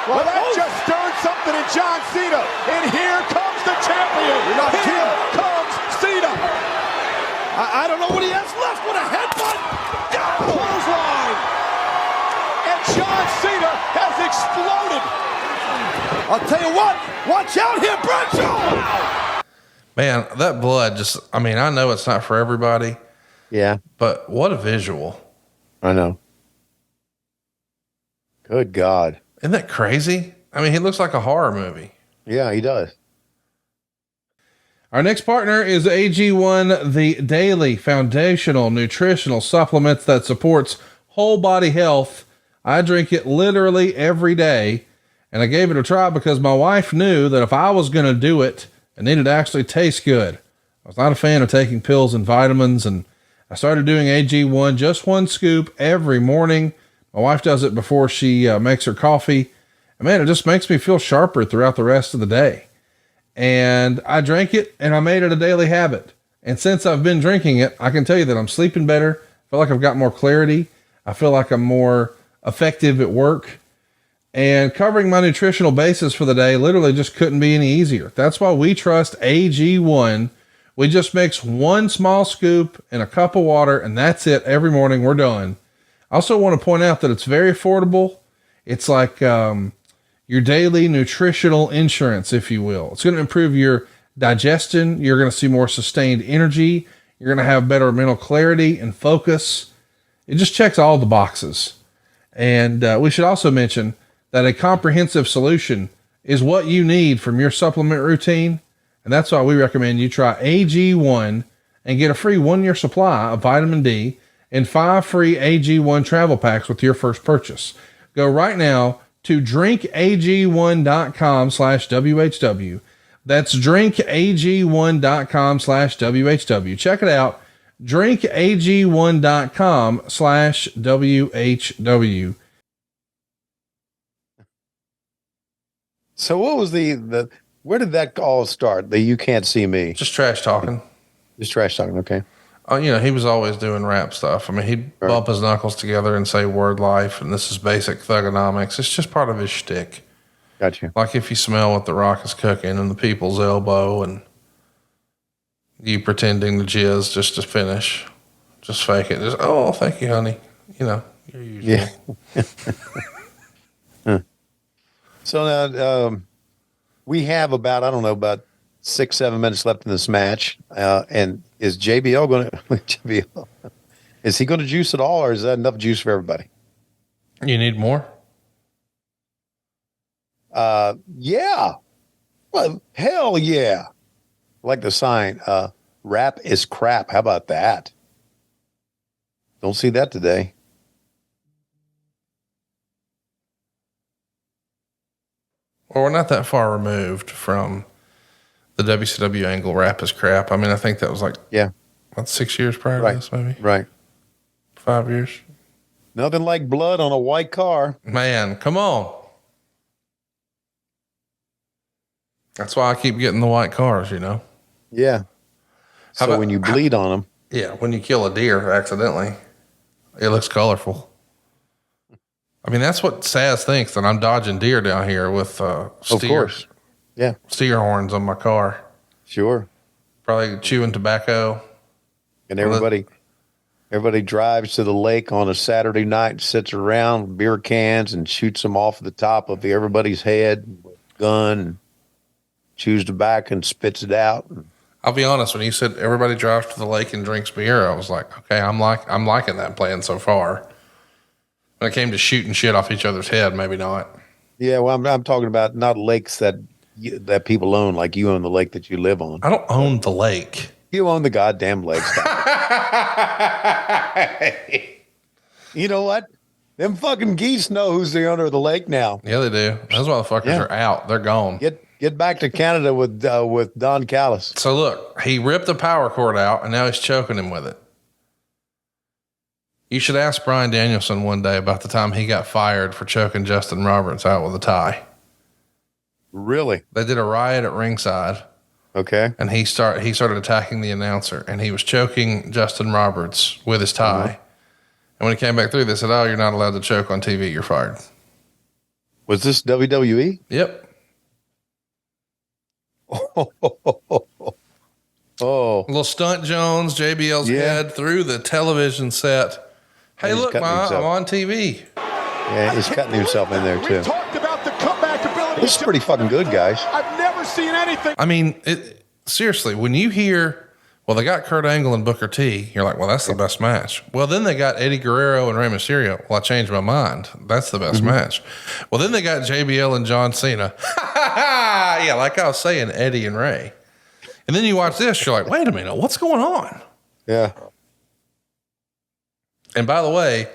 Well, that just stirred something in John Cena. And here comes the champion. Here comes Cena. I don't know what he has left. What a headbutt. Clothesline. And John Cena has exploded. I'll tell you what, watch out here, Bradshaw! Man, that blood just, I mean, I know it's not for everybody. Yeah. But what a visual. I know. Good God. Isn't that crazy? I mean, he looks like a horror movie. Yeah, he does. Our next partner is AG1, the daily foundational nutritional supplements that supports whole body health. I drink it literally every day, and I gave it a try because my wife knew that if I was going to do it, it needed to actually taste good. I was not a fan of taking pills and vitamins, and I started doing AG1, just one scoop every morning. My wife does it before she makes her coffee. And man, it just makes me feel sharper throughout the rest of the day. And I drank it and I made it a daily habit. And since I've been drinking it, I can tell you that I'm sleeping better. I feel like I've got more clarity. I feel like I'm more effective at work. And covering my nutritional basis for the day literally just couldn't be any easier. That's why we trust AG1. We just mix one small scoop in a cup of water, and that's it. Every morning we're done. I also want to point out that it's very affordable. It's like your daily nutritional insurance, if you will. It's going to improve your digestion. You're going to see more sustained energy. You're going to have better mental clarity and focus. It just checks all the boxes. And we should also mention that a comprehensive solution is what you need from your supplement routine. And that's why we recommend you try AG1 and get a free 1-year supply of vitamin D and 5 free AG1 travel packs with your first purchase. Go right now to drinkag1.com/WHW. That's drinkag1.com/WHW. Check it out. drinkag1.com/WHW. So what was the where did that all start? The you can't see me. Just trash talking. Just trash talking. Okay. You know, he was always doing rap stuff. I mean, he'd bump his knuckles together and say word life, and this is basic thugonomics. It's just part of his shtick. Gotcha. Like if you smell what the Rock is cooking and the people's elbow and you pretending to jizz just to finish, just fake it. Just, oh, thank you, honey. You know, you're usual. Yeah. Huh. So now, we have about 6-7 minutes left in this match. And is JBL going to, is he going to juice it all, or is that enough juice for everybody? You need more? Yeah. Well, hell yeah. Like the sign, rap is crap. How about that? Don't see that today. Well, we're not that far removed from the WCW angle rap is crap. I mean, I think that was like, about 6 years prior to this, maybe. Right. 5 years. Nothing like blood on a white car. Man, come on. That's why I keep getting the white cars, you know? Yeah. So when you bleed on them. Yeah, when you kill a deer accidentally, it looks colorful. I mean, that's what Saz thinks, that I'm dodging deer down here with Of course. Yeah. steer horns on my car. Sure. Probably chewing tobacco. And everybody drives to the lake on a Saturday night and sits around with beer cans and shoots them off the top of everybody's head with a gun and chews tobacco and spits it out. I'll be honest, when you said everybody drives to the lake and drinks beer, I was like, okay, I'm liking that plan so far. When it came to shooting shit off each other's head, maybe not. Yeah, well, I'm talking about not lakes that people own, like you own the lake that you live on. I don't own the lake. You own the goddamn lake. You know what? Them fucking geese know who's the owner of the lake now. Yeah, they do. Those motherfuckers are out. They're gone. Get back to Canada with Don Callis. So look, he ripped the power cord out and now he's choking him with it. You should ask Bryan Danielson one day about the time he got fired for choking Justin Roberts out with a tie. Really? They did a riot at ringside. Okay. And he started attacking the announcer, and he was choking Justin Roberts with his tie. Mm-hmm. And when he came back through, they said, "Oh, you're not allowed to choke on TV. You're fired." Was this WWE? Yep. Oh. Little stunt Jones, JBL's head through the television set. Hey, look, Ma, I'm on TV. Yeah, he's cutting himself in there too. We talked about the comeback ability This is pretty fucking good, guys. I've never seen anything. I mean, seriously, when you hear, well, they got Kurt Angle and Booker T, you're like, well, that's the best match. Well, then they got Eddie Guerrero and Rey Mysterio. Well, I changed my mind. That's the best match. Well, then they got JBL and John Cena. Yeah, like I was saying, Eddie and Ray. And then you watch this, you're like, wait a minute, what's going on? Yeah. And by the way,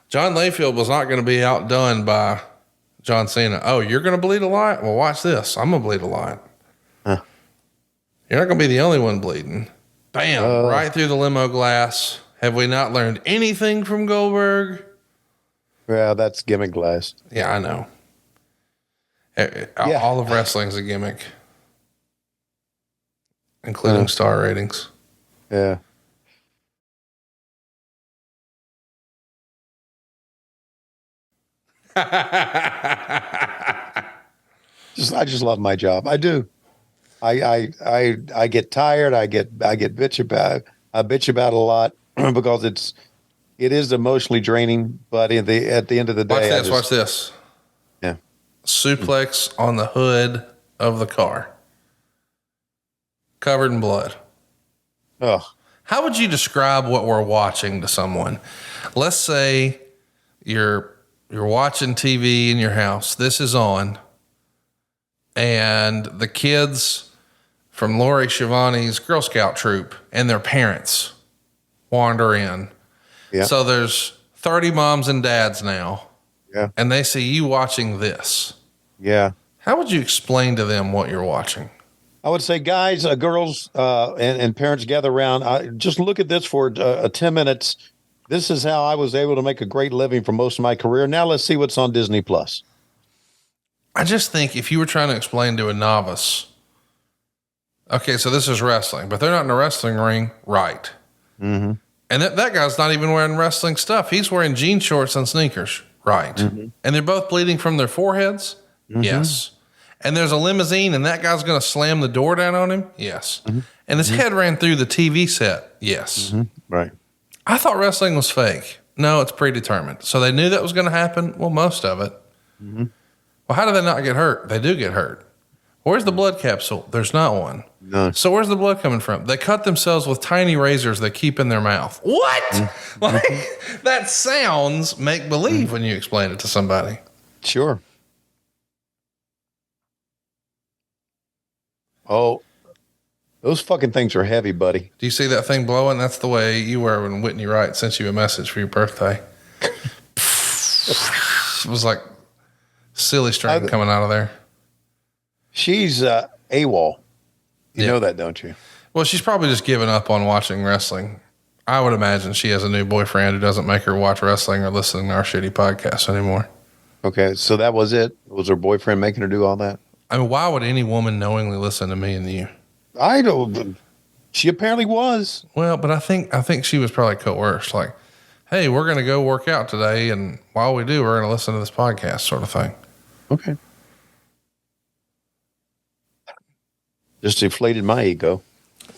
John Layfield was not going to be outdone by John Cena. Oh, you're going to bleed a lot? Well, watch this. I'm going to bleed a lot. Huh. You're not going to be the only one bleeding. Bam, right through the limo glass. Have we not learned anything from Goldberg? Yeah, that's gimmick glass. Yeah, I know. All of wrestling's a gimmick, including star ratings. Yeah. I just love my job. I do. I get tired. I bitch about it a lot because it is emotionally draining. But at the end of the day, watch this. Yeah. Suplex on the hood of the car, covered in blood. Oh, how would you describe what we're watching to someone? Let's say you're watching TV in your house. This is on, and the kids from Lori Schiavone's Girl Scout troop and their parents wander in. Yeah. So there's 30 moms and dads now. Yeah. And they see you watching this. Yeah. How would you explain to them what you're watching? I would say, guys, girls, and parents gather around. Just look at this for 10 minutes. This is how I was able to make a great living for most of my career. Now let's see what's on Disney Plus. I just think if you were trying to explain to a novice, okay, so this is wrestling, but they're not in a wrestling ring, right? Mm-hmm. And that guy's not even wearing wrestling stuff. He's wearing jean shorts and sneakers, right? Mm-hmm. And they're both bleeding from their foreheads, yes. And there's a limousine, and that guy's going to slam the door down on him, yes. Mm-hmm. And his head ran through the TV set, yes. Mm-hmm. Right. I thought wrestling was fake. No, it's predetermined. So they knew that was going to happen. Well, most of it. Mm-hmm. Well, how do they not get hurt? They do get hurt. Where's the blood capsule? There's not one. No. So where's the blood coming from? They cut themselves with tiny razors they keep in their mouth. What? Mm-hmm. Like, that sounds make believe when you explain it to somebody. Sure. Oh, those fucking things are heavy, buddy. Do you see that thing blowing? That's the way you were when Whitney Wright sent you a message for your birthday. It was like silly string coming out of there. She's AWOL. You know that, don't you? Well, she's probably just given up on watching wrestling. I would imagine she has a new boyfriend who doesn't make her watch wrestling or listen to our shitty podcasts anymore. Okay, so that was it? Was her boyfriend making her do all that? I mean, why would any woman knowingly listen to me and you? I don't. She apparently was. Well, but I think she was probably coerced. Like, hey, we're going to go work out today, and while we do, we're going to listen to this podcast, sort of thing. Okay. Just deflated my ego.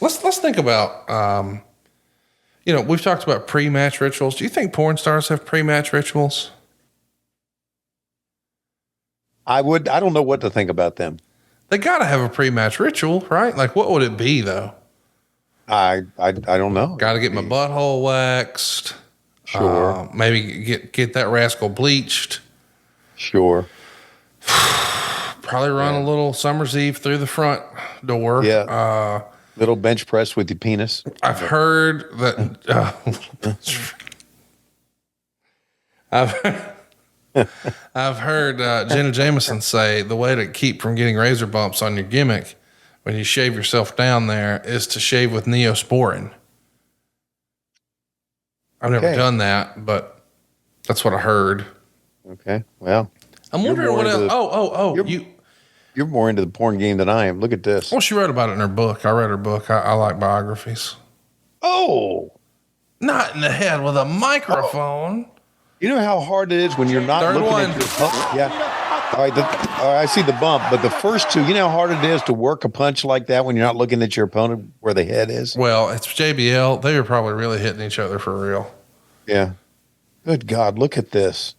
Let's think about. We've talked about pre-match rituals. Do you think porn stars have pre-match rituals? I don't know what to think about them. They got to have a pre-match ritual, right? Like, what would it be though? I don't know. Got to get my butthole waxed. Sure. Maybe get that rascal bleached. Sure. Probably run a little Summer's Eve through the front door. Yeah. Little bench press with your penis. I've heard that. I've heard Jenna Jameson say the way to keep from getting razor bumps on your gimmick when you shave yourself down there is to shave with Neosporin. I've never done that, but that's what I heard. Okay. Well, I'm wondering what else. You're more into the porn game than I am. Look at this. Well, she wrote about it in her book. I read her book. I like biographies. Oh. Not in the head with a microphone. You know how hard it is when you're not looking at your punch? Yeah. All right. I see the bump, but the first two, you know how hard it is to work a punch like that when you're not looking at your opponent where the head is? Well, it's JBL. They were probably really hitting each other for real. Yeah. Good God. Look at this.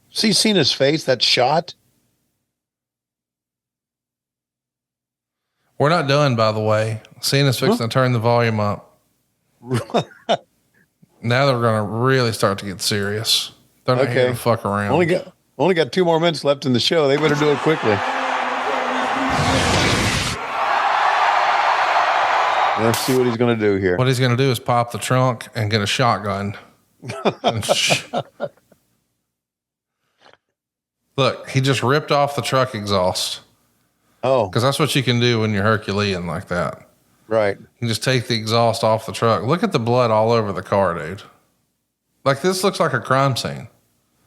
See Cena's face, that shot? We're not done, by the way. Cena's fixing to turn the volume up. Now they're going to really start to get serious. They're not here to fuck around. Only got 2 more minutes left in the show. They better do it quickly. Let's see what he's going to do here. What he's going to do is pop the trunk and get a shotgun. Look, he just ripped off the truck exhaust. Oh. Because that's what you can do when you're Herculean like that. Right. You can just take the exhaust off the truck. Look at the blood all over the car, dude. Like, this looks like a crime scene.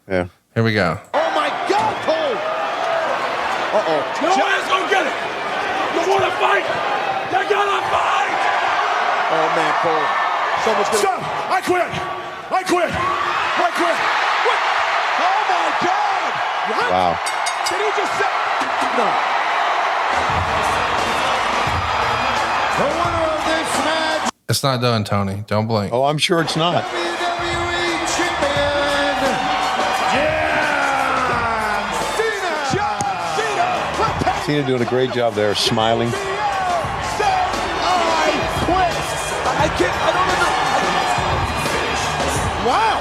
Yeah. Here we go. Oh my God, Cole! No one's gonna get it. You wanna fight? You gotta fight. Oh man, Cole. Someone's gonna. Stop! I quit. What? Oh my God! What? Wow. Did he just say? No. The winner of this match. It's not done, Tony. Don't blink. Oh, I'm sure it's not. WWE Champion. John Cena. Cena doing a great job there, smiling. I quit. I can't. I don't know. Wow.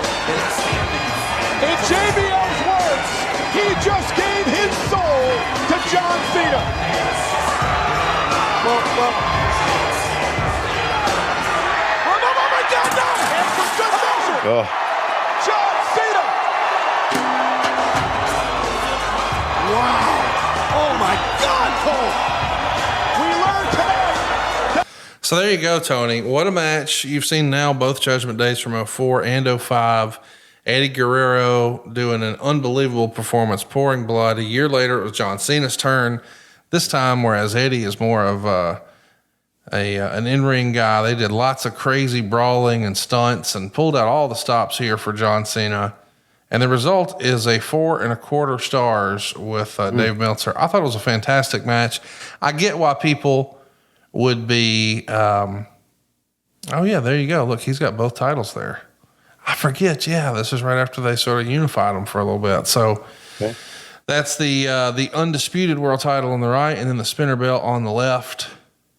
In JBL's words, he just gave his soul to John Cena. Well. Oh my God, no! And for good measure, Oh. John Cena. Wow. Oh my God, Cole. We learned tonight. So there you go, Tony. What a match. You've seen now both Judgment Days from 04 and 05. Eddie Guerrero doing an unbelievable performance, pouring blood. A year later, it was John Cena's turn. This time, whereas Eddie is more of an in-ring guy, they did lots of crazy brawling and stunts and pulled out all the stops here for John Cena. And the result is a 4 1/4 stars with Dave Meltzer. I thought it was a fantastic match. I get why people would be, oh yeah, there you go. Look, he's got both titles there. I forget. Yeah, this is right after they sort of unified them for a little bit. So that's the undisputed world title on the right, and then the spinner belt on the left.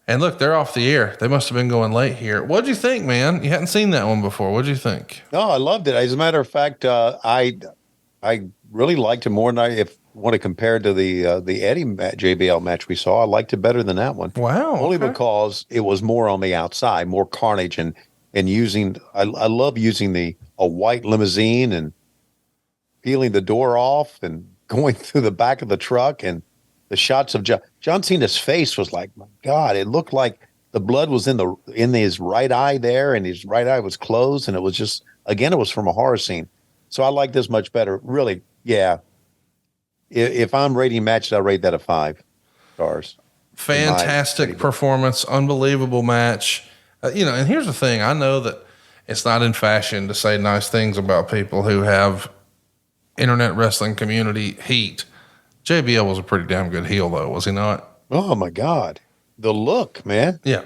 And look, they're off the air. They must have been going late here. What'd you think, man? You hadn't seen that one before. What'd you think? No, I loved it. As a matter of fact, I really liked it more than if want to compare it to the Eddie JBL match we saw. I liked it better than that one. Wow. Only because it was more on the outside, more carnage and using. I love using a white limousine and peeling the door off and going through the back of the truck, and the shots of John Cena's face was like, my God, it looked like the blood was in his right eye there, and his right eye was closed, and it was just, again, it was from a horror scene. So I like this much better. Really, yeah. If I'm rating matches, I rate that a 5 stars. Fantastic performance, unbelievable match. And here's the thing. I know that it's not in fashion to say nice things about people who have internet wrestling community heat. JBL was a pretty damn good heel, though, was he not? Oh, my God. The look, man. Yeah.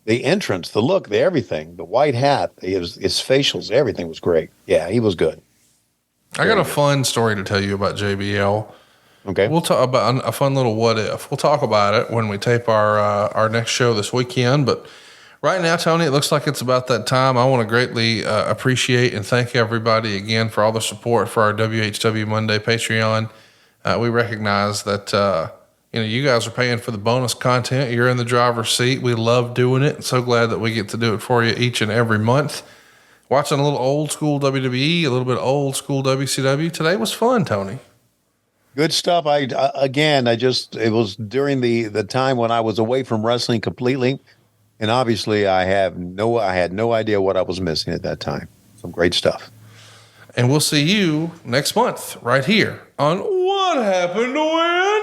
The entrance, the look, the everything, the white hat, his facials, everything was great. Yeah, he was good. I got a fun story to tell you about JBL. Okay. We'll talk about a fun little what if. We'll talk about it when we tape our next show this weekend. But right now, Tony, it looks like it's about that time. I want to greatly appreciate and thank everybody again for all the support for our WHW Monday Patreon. We recognize that, you guys are paying for the bonus content. You're in the driver's seat. We love doing it. So glad that we get to do it for you each and every month. Watching a little old school WWE, a little bit old school WCW. Today was fun, Tony. Good stuff. It was during the time when I was away from wrestling completely. And obviously I had no idea what I was missing at that time. Some great stuff. And we'll see you next month right here on What Happened to Win?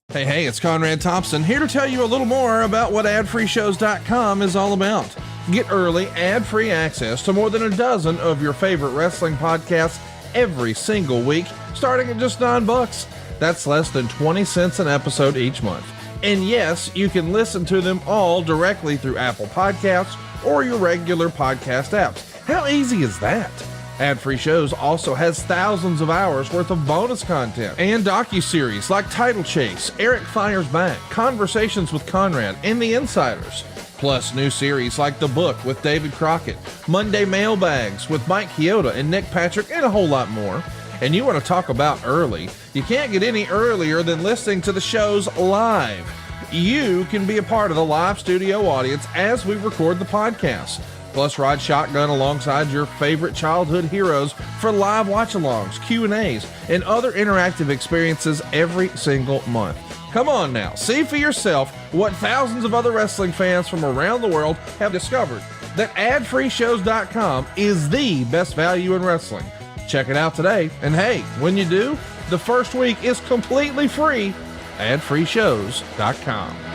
Hey, it's Conrad Thompson here to tell you a little more about what adfreeshows.com is all about. Get early, ad-free access to more than a dozen of your favorite wrestling podcasts every single week, starting at just $9. That's less than 20 cents an episode each month. And yes, you can listen to them all directly through Apple Podcasts or your regular podcast apps. How easy is that? Ad-free shows also has thousands of hours worth of bonus content and docuseries like Title Chase, Eric Fires Back, Conversations with Conrad, and The Insiders. Plus new series like The Book with David Crockett, Monday Mailbags with Mike Chioda and Nick Patrick, and a whole lot more. And you want to talk about early? You can't get any earlier than listening to the shows live. You can be a part of the live studio audience as we record the podcast. Plus, ride shotgun alongside your favorite childhood heroes for live watch-alongs, Q&As, and other interactive experiences every single month. Come on now, see for yourself what thousands of other wrestling fans from around the world have discovered, that adfreeshows.com is the best value in wrestling. Check it out today, and hey, when you do, the first week is completely free. adfreeshows.com.